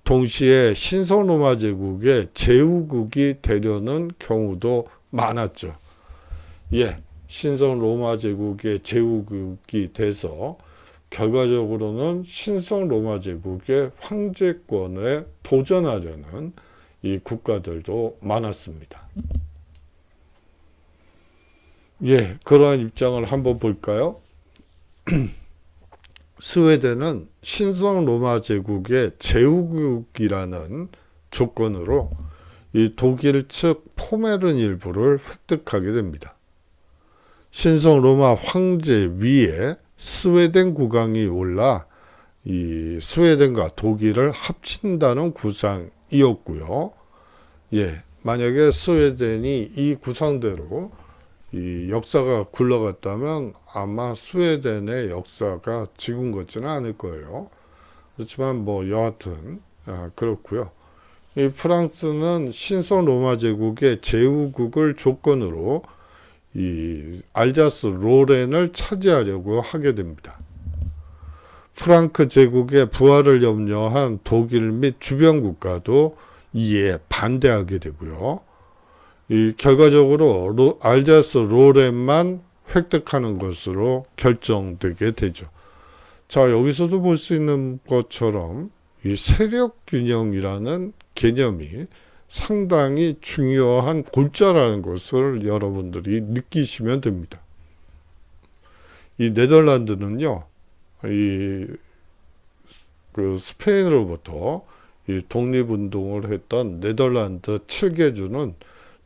동시에 신성 로마 제국의 제후국이 되려는 경우도 많았죠. 예, 신성 로마 제국의 제후국이 돼서 결과적으로는 신성 로마 제국의 황제권에 도전하려는 이 국가들도 많았습니다. 예, 그러한 입장을 한번 볼까요? 스웨덴은 신성 로마 제국의 제후국이라는 조건으로 이 독일 측 포메른 일부를 획득하게 됩니다. 신성 로마 황제 위에 스웨덴 국왕이 올라 이 스웨덴과 독일을 합친다는 구상이었고요. 예, 만약에 스웨덴이 이 구상대로 이 역사가 굴러갔다면 아마 스웨덴의 역사가 지금 같지는 않을 거예요. 그렇지만 뭐 여하튼 그렇고요. 이 프랑스는 신성 로마 제국의 제후국을 조건으로 이 알자스 로렌을 차지하려고 하게 됩니다. 프랑크 제국의 부활을 염려한 독일 및 주변 국가도 이에 반대하게 되고요. 이 결과적으로 알자스 로렌만 획득하는 것으로 결정되게 되죠. 자, 여기서도 볼 수 있는 것처럼 이 세력 균형이라는 개념이 상당히 중요한 골자라는 것을 여러분들이 느끼시면 됩니다. 이 네덜란드는요, 그 스페인으로부터 이 독립운동을 했던 네덜란드 7개주는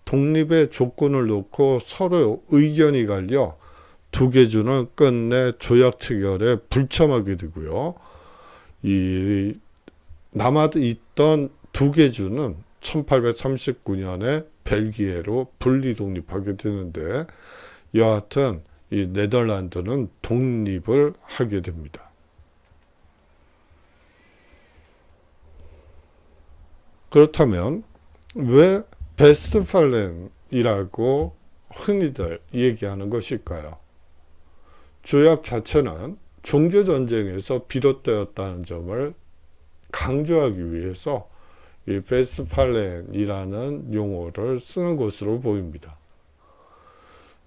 독립의 조건을 놓고 서로 의견이 갈려 두 개주는 끝내 조약 체결에 불참하게 되고요. 이 남아있던 두 개 주는 1839년에 벨기에로 분리 독립하게 되는데, 여하튼 이 네덜란드는 독립을 하게 됩니다. 그렇다면 왜 베스트팔렌이라고 흔히들 얘기하는 것일까요? 조약 자체는 종교전쟁에서 비롯되었다는 점을 강조하기 위해서 이 베스트팔렌이라는 용어를 쓰는 것으로 보입니다.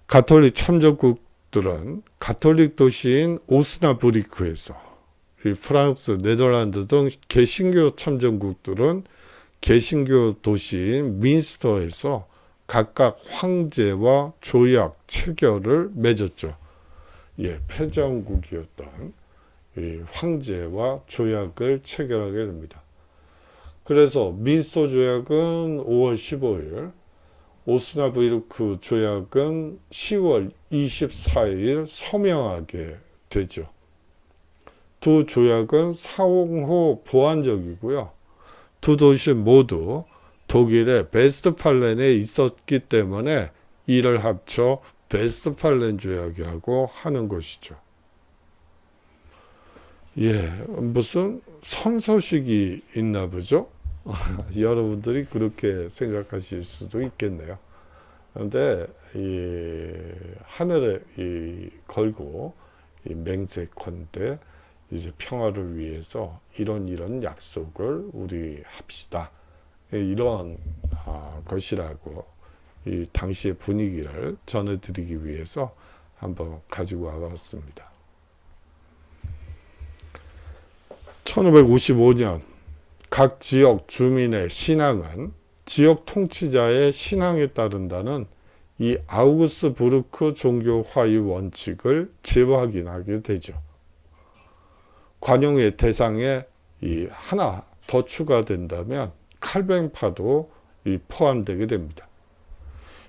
가톨릭 참전국들은 가톨릭 도시인 오스나브리크에서, 이 프랑스, 네덜란드 등 개신교 참전국들은 개신교 도시인 민스터에서 각각 황제와 조약 체결을 맺었죠. 예, 패전국이었던 이 황제와 조약을 체결하게 됩니다. 그래서 민스터 조약은 5월 15일, 오스나브리크 조약은 10월 24일 서명하게 되죠. 두 조약은 상호 보완적이고요. 두 도시 모두 독일의 베스트팔렌에 있었기 때문에 이를 합쳐 베스트팔렌 조약이라고 하는 것이죠. 예, 무슨 선서식이 있나 보죠? 여러분들이 그렇게 생각하실 수도 있겠네요. 그런데 이 하늘에 걸고 이 맹세컨대 이제 평화를 위해서 이런 약속을 우리 합시다. 이런 것이라고 이 당시의 분위기를 전해드리기 위해서 한번 가지고 와봤습니다. 1555년 각 지역 주민의 신앙은 지역 통치자의 신앙에 따른다는 이 아우구스부르크 종교화의 원칙을 재확인하게 되죠. 관용의 대상에 이 하나 더 추가된다면 칼뱅파도 포함되게 됩니다.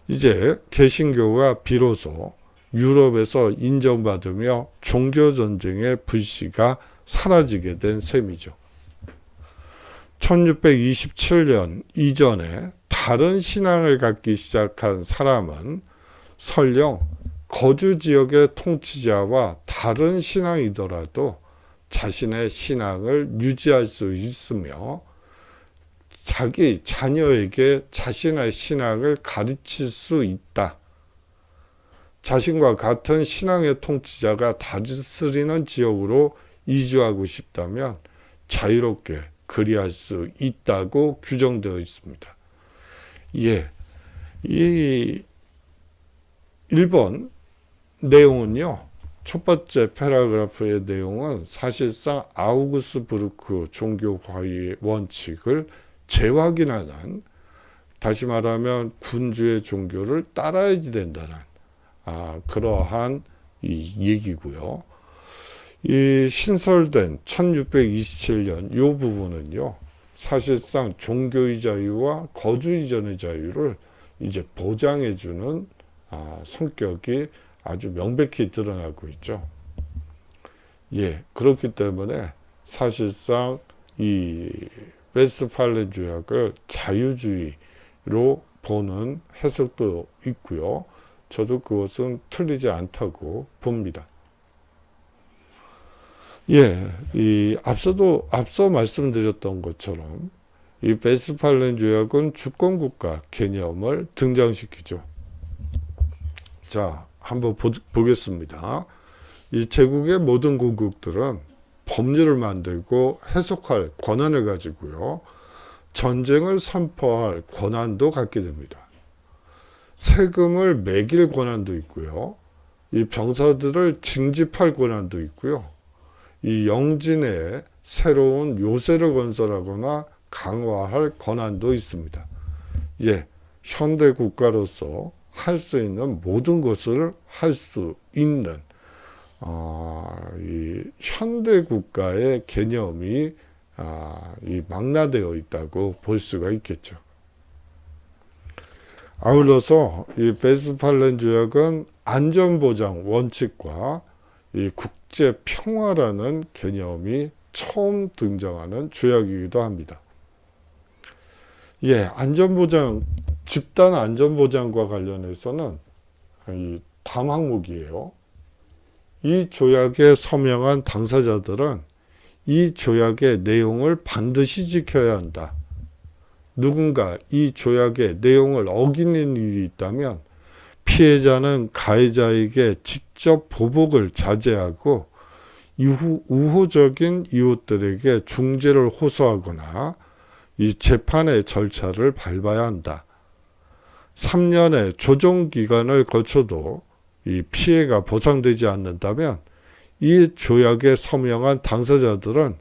이제 개신교가 비로소 유럽에서 인정받으며 종교전쟁의 불씨가 사라지게 된 셈이죠. 1627년 이전에 다른 신앙을 갖기 시작한 사람은 설령 거주 지역의 통치자와 다른 신앙이더라도 자신의 신앙을 유지할 수 있으며 자기 자녀에게 자신의 신앙을 가르칠 수 있다. 자신과 같은 신앙의 통치자가 다스리는 지역으로 이주하고 싶다면 자유롭게 그리할 수 있다고 규정되어 있습니다. 예, 이 1번 내용은요. 첫 번째 패러그래프의 내용은 사실상 아우구스부르크 종교화의 원칙을 재확인하는, 다시 말하면 군주의 종교를 따라야지 된다는 그러한 이 얘기고요. 이 신설된 1627년 이 부분은요, 사실상 종교의 자유와 거주 이전의 자유를 이제 보장해주는 성격이 아주 명백히 드러나고 있죠. 예, 그렇기 때문에 사실상 이 베스트팔렌 조약을 자유주의로 보는 해석도 있고요. 저도 그것은 틀리지 않다고 봅니다. 예, 앞서 말씀드렸던 것처럼 이 베스트팔렌 조약은 주권국가 개념을 등장시키죠. 자, 한번 보겠습니다. 이 제국의 모든 공국들은 법률을 만들고 해석할 권한을 가지고요. 전쟁을 선포할 권한도 갖게 됩니다. 세금을 매길 권한도 있고요. 이 병사들을 징집할 권한도 있고요. 이 영진에 새로운 요새를 건설하거나 강화할 권한도 있습니다. 예, 현대 국가로서 할 수 있는 모든 것을 할 수 있는 이 현대 국가의 개념이 이 망라되어 있다고 볼 수가 있겠죠. 아울러서 이 베스트팔렌 조약은 안전보장 원칙과 이 국제 평화라는 개념이 처음 등장하는 조약이기도 합니다. 예, 안전보장, 집단 안전보장과 관련해서는 이 다음 항목이에요. 이 조약에 서명한 당사자들은 이 조약의 내용을 반드시 지켜야 한다. 누군가 이 조약의 내용을 어기는 일이 있다면 피해자는 가해자에게 직접 보복을 자제하고 이후 우호적인 이웃들에게 중재를 호소하거나 이 재판의 절차를 밟아야 한다. 3년의 조정 기간을 거쳐도 이 피해가 보상되지 않는다면 이 조약에 서명한 당사자들은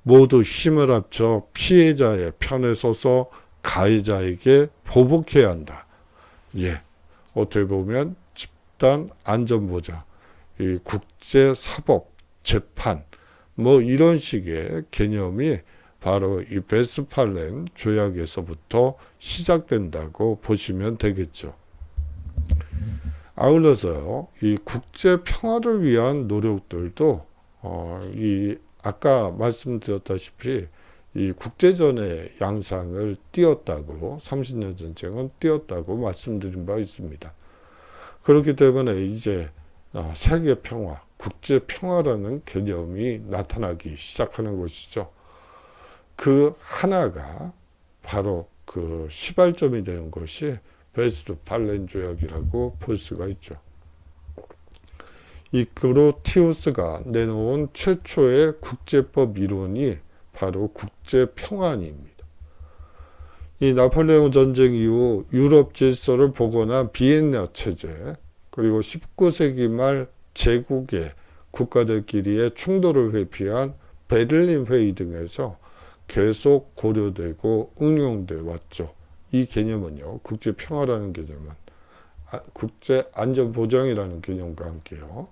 모두 힘을 합쳐 피해자의 편에 서서 가해자에게 보복해야 한다. 예, 어떻게 보면 집단 안전보장, 이 국제사법, 재판, 뭐 이런 식의 개념이 바로 이 베스트팔렌 조약에서부터 시작된다고 보시면 되겠죠. 아울러서 이 국제 평화를 위한 노력들도 이 아까 말씀드렸다시피 이 국제전의 양상을 띄었다고 30년 전쟁은 띄었다고 말씀드린 바 있습니다. 그렇기 때문에 이제 세계 평화, 국제 평화라는 개념이 나타나기 시작하는 것이죠. 그 하나가 바로 그 시발점이 되는 것이 베스트팔렌 조약이라고 볼 수가 있죠. 이 그로티우스가 내놓은 최초의 국제법 이론이 바로 국제평안입니다. 이 나폴레옹 전쟁 이후 유럽 질서를 복원한 비엔나 체제, 그리고 19세기 말 제국의 국가들끼리의 충돌을 회피한 베를린 회의 등에서 계속 고려되고 응용돼 왔죠. 이 개념은요, 국제평화라는 개념은 국제안전보장이라는 개념과 함께요.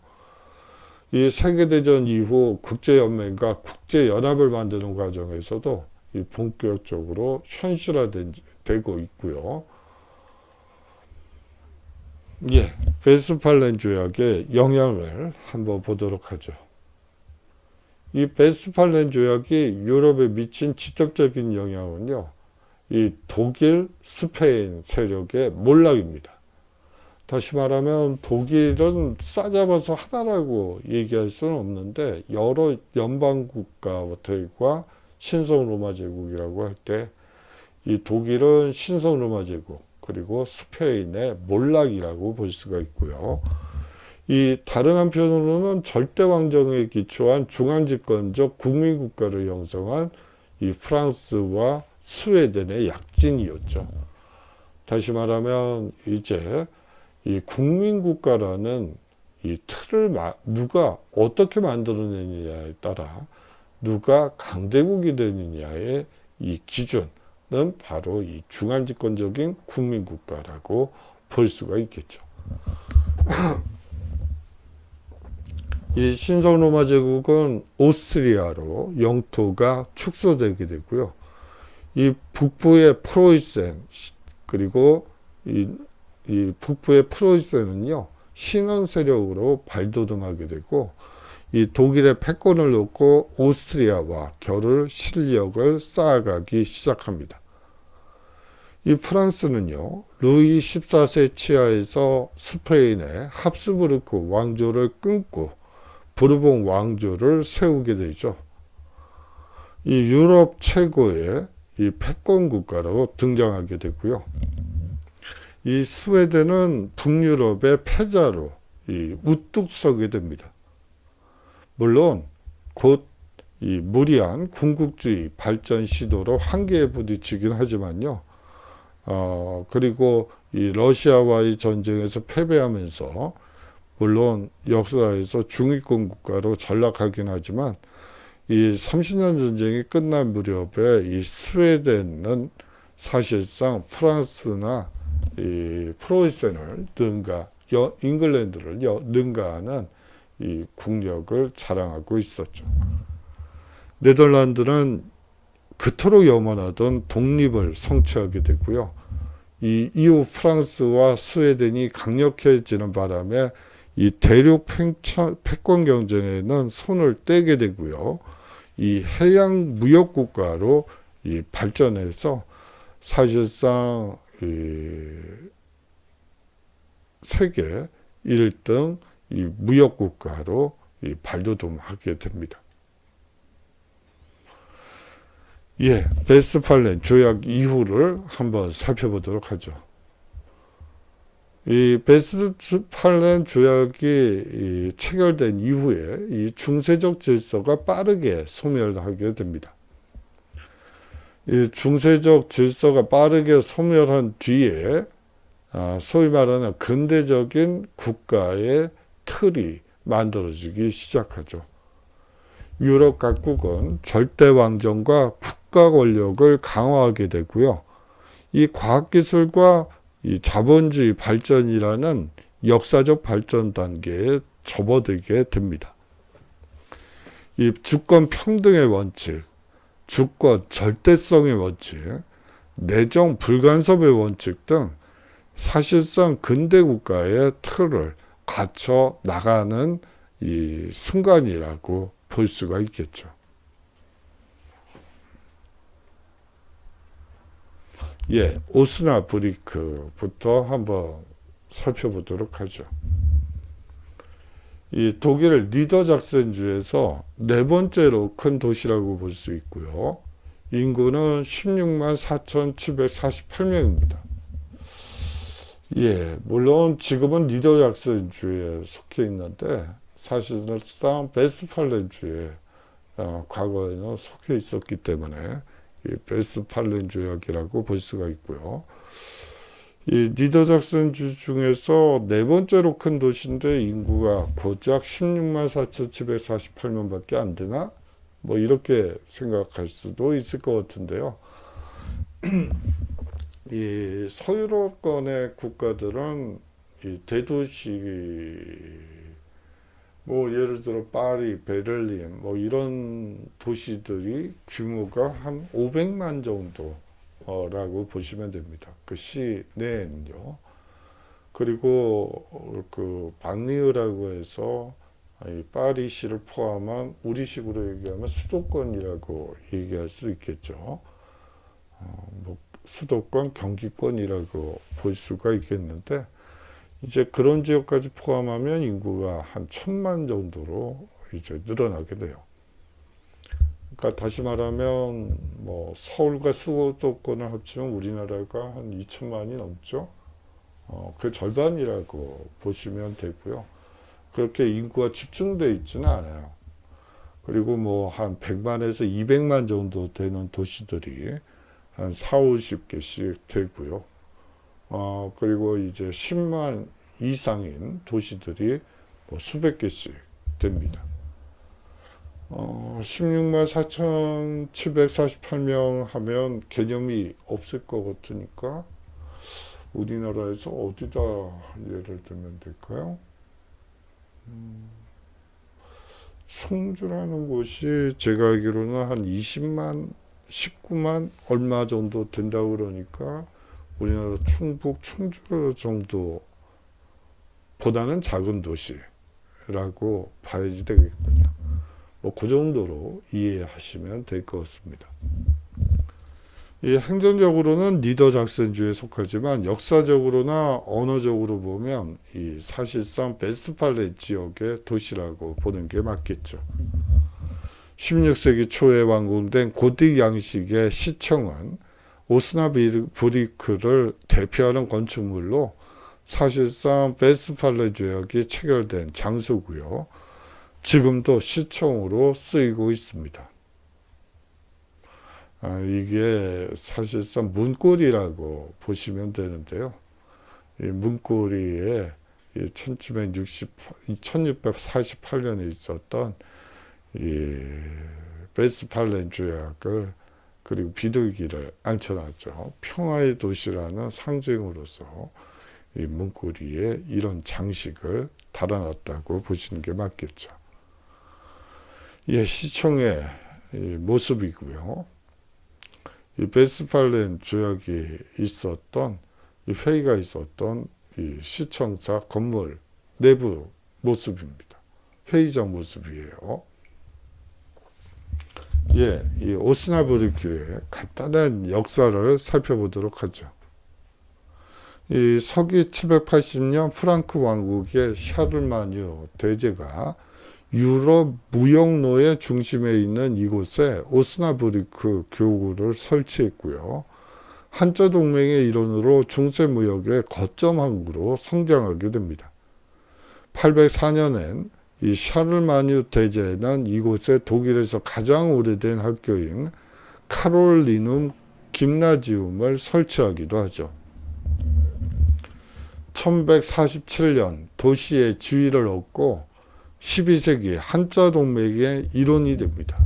이 세계대전 이후 국제연맹과 국제연합을 만드는 과정에서도 이 본격적으로 현실화되고 있고요. 예, 베스트팔렌 조약의 영향을 한번 보도록 하죠. 이 베스트팔렌 조약이 유럽에 미친 직접적인 영향은요, 이 독일, 스페인 세력의 몰락입니다. 다시 말하면 독일은 싸잡아서 하나라고 얘기할 수는 없는데 여러 연방국가들과 신성로마 제국이라고 할 때 이 독일은 신성로마 제국 그리고 스페인의 몰락이라고 볼 수가 있고요. 이 다른 한편으로는 절대왕정에 기초한 중앙집권적 국민국가를 형성한 이 프랑스와 스웨덴의 약진이었죠. 다시 말하면 이제 이 국민국가라는 이 틀을 누가 어떻게 만들어내느냐에 따라 누가 강대국이 되느냐의 이 기준은 바로 이 중앙집권적인 국민국가라고 볼 수가 있겠죠. 이 신성로마 제국은 오스트리아로 영토가 축소되게 되고요. 이 북부의 프로이센 그리고 이 북부의 프로이센은요, 신원 세력으로 발돋움하게 되고 이 독일의 패권을 놓고 오스트리아와 결을 실력을 쌓아가기 시작합니다. 이 프랑스는요, 루이 14세 치하에서 스페인의 합스부르크 왕조를 끊고 부르봉 왕조를 세우게 되죠. 이 유럽 최고의 이 패권 국가로 등장하게 되고요. 이 스웨덴은 북유럽의 패자로 이 우뚝 서게 됩니다. 물론 곧 이 무리한 군국주의 발전 시도로 한계에 부딪히긴 하지만요. 그리고 이 러시아와의 전쟁에서 패배하면서 물론 역사에서 중위권 국가로 전락하긴 하지만 이 30년 전쟁이 끝난 무렵에 이 스웨덴은 사실상 프랑스나 이 프로이센을 잉글랜드를 능가하는 이 국력을 자랑하고 있었죠. 네덜란드는 그토록 염원하던 독립을 성취하게 되고요. 이 이후 프랑스와 스웨덴이 강력해지는 바람에 이 대륙 패권 경쟁에는 손을 떼게 되고요. 이 해양 무역 국가로 이 발전해서 사실상 이 세계 1등 이 무역 국가로 이 발돋움하게 됩니다. 예, 베스트팔렌 조약 이후를 한번 살펴보도록 하죠. 이 베스트팔렌 조약이 체결된 이후에 이 중세적 질서가 빠르게 소멸하게 됩니다. 이 중세적 질서가 빠르게 소멸한 뒤에 소위 말하는 근대적인 국가의 틀이 만들어지기 시작하죠. 유럽 각국은 절대 왕정과 국가 권력을 강화하게 되고요. 이 과학기술과 이 자본주의 발전이라는 역사적 발전 단계에 접어들게 됩니다. 이 주권 평등의 원칙, 주권 절대성의 원칙, 내정 불간섭의 원칙 등 사실상 근대 국가의 틀을 갖춰 나가는 이 순간이라고 볼 수가 있겠죠. 예, 오스나 브리크부터 한번 살펴보도록 하죠. 이 독일 니더작센주에서 네 번째로 큰 도시라고 볼 수 있고요. 인구는 16만 4,748명입니다. 예, 물론 지금은 니더작센주에 속해 있는데 사실상 베스트팔렌주에 과거에는 속해 있었기 때문에 이 베스트팔렌 조약이라고 볼 수가 있고요. 이 니더작센주 중에서 네 번째로 큰 도시인데 인구가 고작 16만 4,748명밖에 안 되나? 뭐 이렇게 생각할 수도 있을 것 같은데요. 이 서유럽권의 국가들은 이 대도시 뭐 예를 들어 파리, 베를린 뭐 이런 도시들이 규모가 한 500만 정도라고 보시면 됩니다. 그 시내는요. 그리고 그 방리흐라고 해서 이 파리시를 포함한 우리식으로 얘기하면 수도권이라고 얘기할 수 있겠죠. 뭐 수도권, 경기권이라고 볼 수가 있겠는데 이제 그런 지역까지 포함하면 인구가 한 1,000만 정도로 이제 늘어나게 돼요. 그러니까 다시 말하면 뭐 서울과 수도권을 합치면 우리나라가 한 2,000만이 넘죠. 그 절반이라고 보시면 되고요. 그렇게 인구가 집중되어 있지는 않아요. 그리고 뭐 한 100만에서 200만 정도 되는 도시들이 한 4, 50개씩 되고요. 그리고 이제 10만 이상인 도시들이 뭐 수백 개씩 됩니다. 16만 4,748명 하면 개념이 없을 것 같으니까 우리나라에서 어디다 예를 들면 될까요? 충주라는 곳이 제가 알기로는 한 20만, 19만 얼마 정도 된다고 그러니까 우리나라 충북, 충주 정도보다는 작은 도시라고 봐야지 되겠군요. 뭐 그 정도로 이해하시면 될 것 같습니다. 이 행정적으로는 니더작센주에 속하지만 역사적으로나 언어적으로 보면 이 사실상 베스트팔렌 지역의 도시라고 보는 게 맞겠죠. 16세기 초에 완공된 고딕 양식의 시청은 오스나브리크를 대표하는 건축물로 사실상 베스트팔렌 조약이 체결된 장소고요. 지금도 시청으로 쓰이고 있습니다. 이게 사실상 문고리라고 보시면 되는데요. 이 문고리에 1648년에 있었던 이 베스트팔렌 조약을 그리고 비둘기를 앉혀놨죠. 평화의 도시라는 상징으로서 이 문고리에 이런 장식을 달아놨다고 보시는 게 맞겠죠. 예, 시청의 모습이고요. 이 베스트팔렌 조약이 있었던 이 회의가 있었던 이 시청사 건물 내부 모습입니다. 회의장 모습이에요. 예, 이 오스나브르 교회의 간단한 역사를 살펴보도록 하죠. 이 서기 780년 프랑크 왕국의 샤를마뉴 대제가 유럽 무역로의 중심에 있는 이곳에 오스나브르크 교구를 설치했고요. 한자 동맹의 일원으로 중세 무역의 거점 항구로 성장하게 됩니다. 804년엔 이 샤를마뉴 대제는 이곳에 독일에서 가장 오래된 학교인 카롤리눔 김나지움을 설치하기도 하죠. 1147년 도시의 지위를 얻고 12세기 한자 동맹의 일원이 됩니다.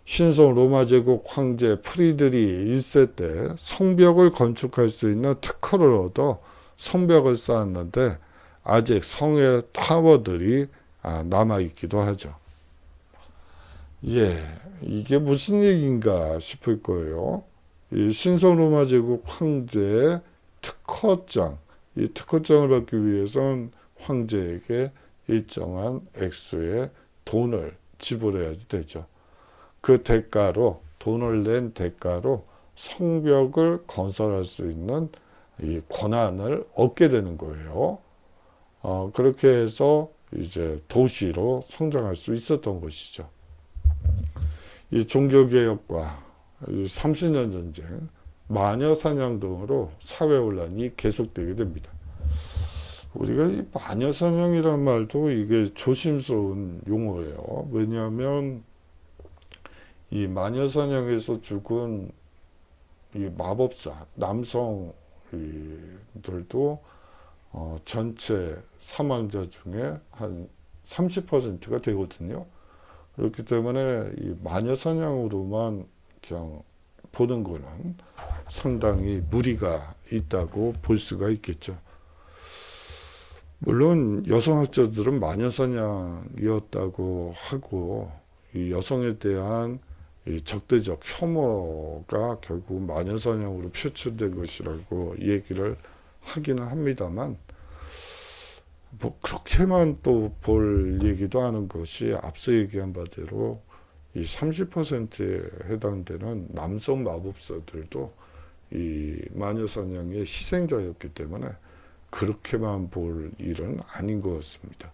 신성 로마 제국 황제 프리드리 1세 때 성벽을 건축할 수 있는 특허를 얻어 성벽을 쌓았는데 아직 성의 타워들이 남아있기도 하죠. 예, 이게 무슨 얘기인가 싶을 거예요. 이 신성 로마 제국 황제의 특허장, 이 특허장을 받기 위해선 황제에게 일정한 액수의 돈을 지불해야지 되죠. 그 대가로, 돈을 낸 대가로 성벽을 건설할 수 있는 이 권한을 얻게 되는 거예요. 그렇게 해서 이제 도시로 성장할 수 있었던 것이죠. 이 종교개혁과 이 30년 전쟁, 마녀사냥 등으로 사회혼란이 계속되게 됩니다. 우리가 이 마녀사냥이란 말도 이게 조심스러운 용어예요. 왜냐하면 이 마녀사냥에서 죽은 이 마법사, 남성들도 전체 사망자 중에 한 30%가 되거든요. 그렇기 때문에 이 마녀사냥으로만 그냥 보는 거는 상당히 무리가 있다고 볼 수가 있겠죠. 물론 여성학자들은 마녀사냥이었다고 하고 이 여성에 대한 이 적대적 혐오가 결국 마녀사냥으로 표출된 것이라고 얘기를 하기는 합니다만 뭐 그렇게만 또 볼 얘기도 하는 것이 앞서 얘기한 바대로 이 30%에 해당되는 남성 마법사들도 이 마녀사냥의 희생자였기 때문에 그렇게만 볼 일은 아닌 것 같습니다.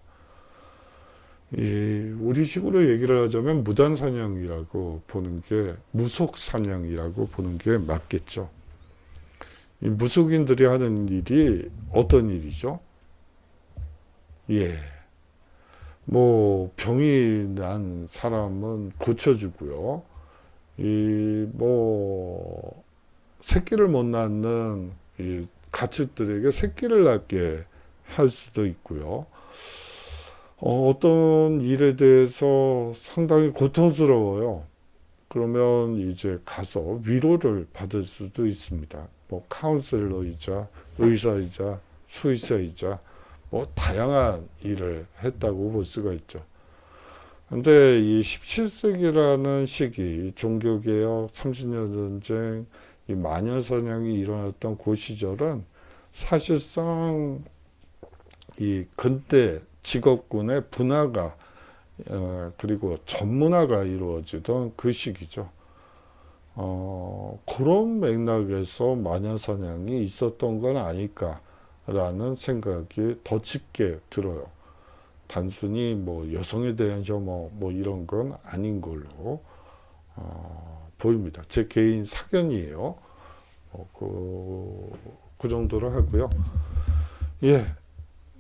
우리식으로 얘기를 하자면 무단사냥이라고 보는 게, 무속사냥이라고 보는 게 맞겠죠. 이 무속인들이 하는 일이 어떤 일이죠? 예. 뭐, 병이 난 사람은 고쳐주고요. 새끼를 못 낳는 이 가축들에게 새끼를 낳게 할 수도 있고요. 어떤 일에 대해서 상당히 고통스러워요. 그러면 이제 가서 위로를 받을 수도 있습니다. 뭐 카운셀러이자 의사이자 수의사이자 뭐 다양한 일을 했다고 볼 수가 있죠. 근데 이 17세기라는 시기, 종교개혁, 30년 전쟁, 이 마녀사냥이 일어났던 그 시절은 사실상 이 근대 직업군의 분화가 그리고 전문화가 이루어지던 그 시기죠. 그런 맥락에서 마녀사냥이 있었던 건 아닐까라는 생각이 더 짙게 들어요. 단순히 뭐 여성에 대한 혐오 뭐 이런 건 아닌 걸로 보입니다. 제 개인 사견이에요. 그 정도로 하고요. 예.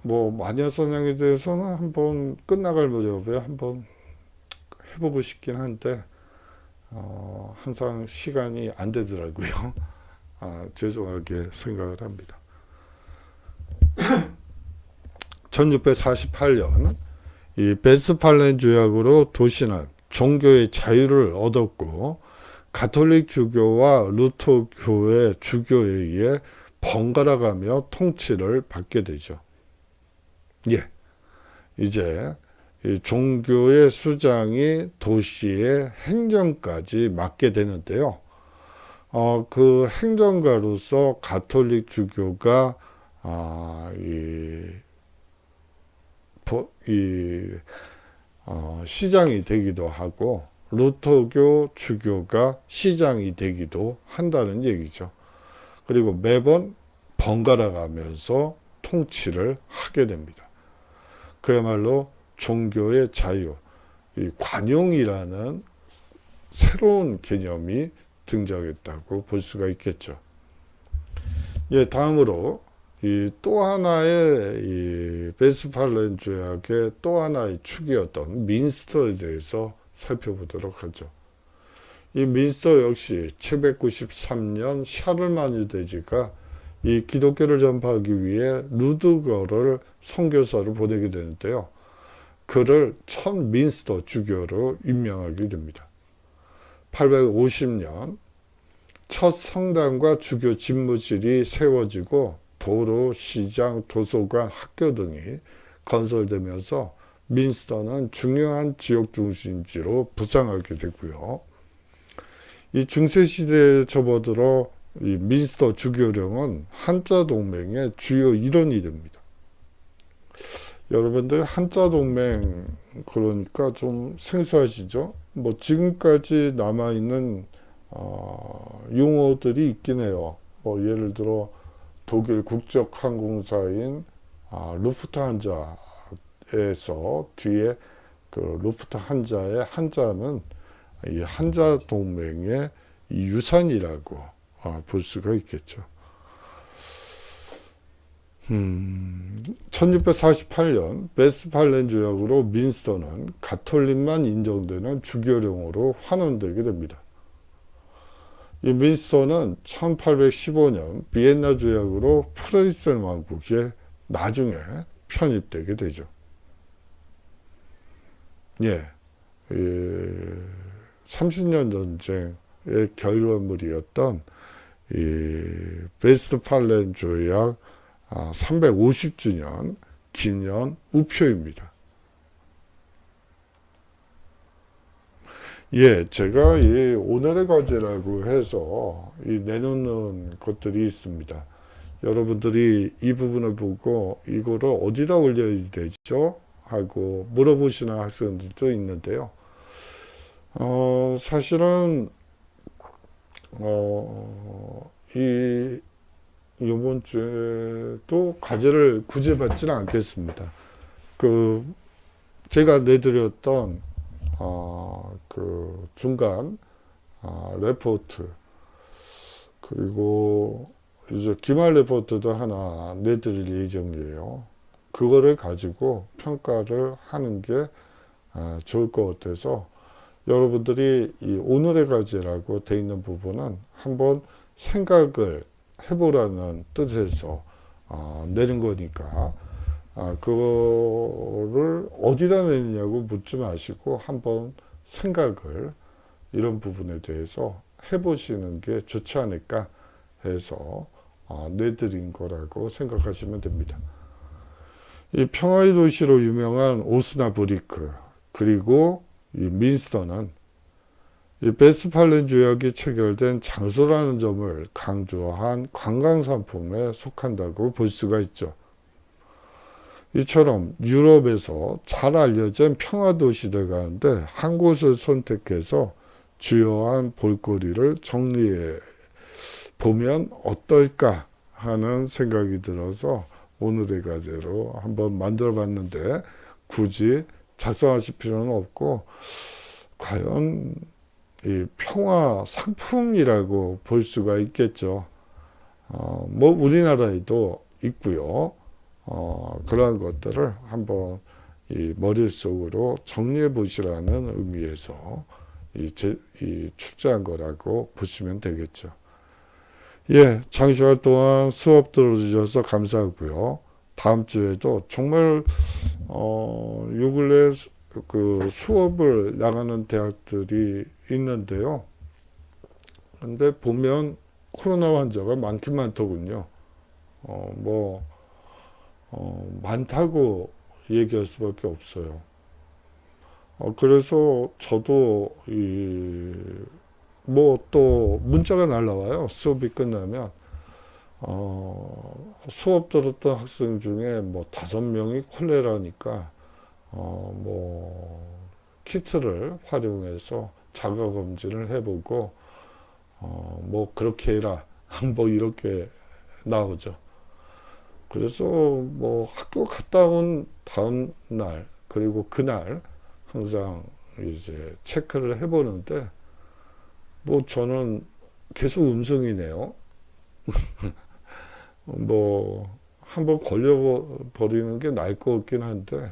뭐 마녀사냥에 대해서는 한번 끝나갈 무렵에 한번 해보고 싶긴 한데 항상 시간이 안 되더라고요. 죄송하게 생각을 합니다. 1648년 이 베스팔렌 조약으로 도시는 종교의 자유를 얻었고 가톨릭 주교와 루터교의 주교에 의해 번갈아가며 통치를 받게 되죠. 예, 이제 이 종교의 수장이 도시의 행정까지 맡게 되는데요. 그 행정가로서 가톨릭 주교가 시장이 되기도 하고 루터교 주교가 시장이 되기도 한다는 얘기죠. 그리고 매번 번갈아 가면서 통치를 하게 됩니다. 그야말로 종교의 자유, 이 관용이라는 새로운 개념이 등장했다고 볼 수가 있겠죠. 예, 다음으로 이 또 하나의 이 베스팔렌 조약의 또 하나의 축이었던 민스터에 대해서 살펴보도록 하죠. 이 민스터 역시 793년 샤를마뉴 대제가 이 기독교를 전파하기 위해 루드거를 선교사로 보내게 되는데요. 그를 첫 민스터 주교로 임명하게 됩니다. 850년 첫 성당과 주교 집무실이 세워지고 도로, 시장, 도서관, 학교 등이 건설되면서 민스터는 중요한 지역 중심지로 부상하게 되고요. 이 중세시대에 접어들어 이 민스터 주교령은 한자 동맹의 주요 일원이 됩니다. 여러분들 한자 동맹 그러니까 좀 생소하시죠? 뭐 지금까지 남아있는 용어들이 있긴 해요. 뭐 예를 들어 독일 국적항공사인 루프트한자에서 뒤에 그 루프트한자의 한자는 이 한자 동맹의 유산이라고 볼 수가 있겠죠. 1648년 베스팔렌 조약으로 민스터는 가톨릭만 인정되는 주교령으로 환원되게 됩니다. 이 민스터는 1815년 비엔나 조약으로 프로이센 왕국에 나중에 편입되게 되죠. 예, 30년 전쟁의 결과물이었던 이 베스트팔렌 조약 350주년 기념 우표입니다. 예, 제가 이 오늘의 과제라고 해서 내놓는 것들이 있습니다. 여러분들이 이 부분을 보고 이거를 어디다 올려야 되죠? 하고 물어보시는 학생들도 있는데요. 사실은 이번 주에도 과제를 굳이 받지는 않겠습니다. 제가 내드렸던 그 중간 레포트 그리고 이제 기말 레포트도 하나 내드릴 예정이에요. 그거를 가지고 평가를 하는 게 좋을 것 같아서 여러분들이 이 오늘의 과제라고 돼 있는 부분은 한번 생각을 해보라는 뜻에서 내는 거니까 그거를 어디다 내느냐고 묻지 마시고 한번 생각을 이런 부분에 대해서 해보시는 게 좋지 않을까 해서 내드린 거라고 생각하시면 됩니다. 이 평화의 도시로 유명한 오스나브리크 그리고 이 민스터는 이 베스팔렌 조약이 체결된 장소라는 점을 강조한 관광상품에 속한다고 볼 수가 있죠. 이처럼 유럽에서 잘 알려진 평화도시들 가운데 한 곳을 선택해서 주요한 볼거리를 정리해 보면 어떨까 하는 생각이 들어서 오늘의 과제로 한번 만들어 봤는데 굳이 작성하실 필요는 없고 과연 이 평화 상품이라고 볼 수가 있겠죠. 뭐 우리나라에도 있고요. 그러한 것들을 한번 이 머릿속으로 정리해 보시라는 의미에서 이 출제한 거라고 보시면 되겠죠. 예, 장시간 동안 수업 들어주셔서 감사하고요. 다음 주에도 정말 요 근래 그 수업을 나가는 대학들이 있는데요. 근데 보면 코로나 환자가 많긴 많더군요. 많다고 얘기할 수밖에 없어요. 그래서 저도 또 문자가 날라와요. 수업이 끝나면 수업 들었던 학생 중에 5명이 콜레라니까 키트를 활용해서 자가 검진을 해보고 뭐 그렇게 해라 뭐 이렇게 나오죠. 그래서 뭐 학교 갔다 온 다음 날 그리고 그날 항상 이제 체크를 해보는데 뭐 저는 계속 음성이네요. 뭐 한번 걸려버리는 게 나을 것 같긴 한데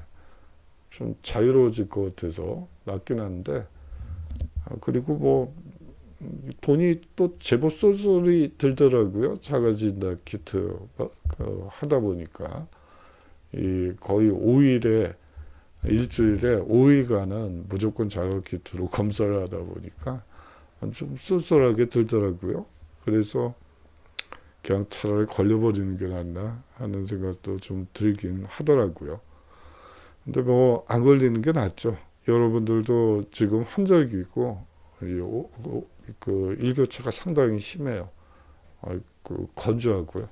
좀 자유로워질 것 같아서 낫긴 한데 그리고 뭐 돈이 또 제법 쏠쏠이 들더라고요. 자가진단 키트 하다 보니까 이 거의 5일에 일주일에 5일간은 무조건 자가 키트로 검사를 하다 보니까 좀 쏠쏠하게 들더라고요. 그래서 그냥 차라리 걸려버리는 게 낫나 하는 생각도 좀 들긴 하더라고요. 근데 뭐 안 걸리는 게 낫죠. 여러분들도 지금 환절기고 그 일교차가 상당히 심해요. 건조하고요.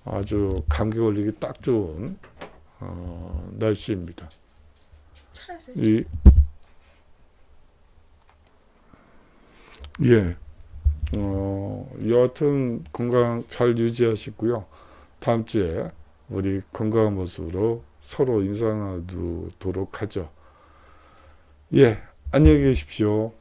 아주 감기 걸리기 딱 좋은 날씨입니다. 이, 예, 여하튼 건강 잘 유지하시고요. 다음 주에 우리 건강한 모습으로 서로 인사 나누도록 하죠. 예, 안녕히 계십시오.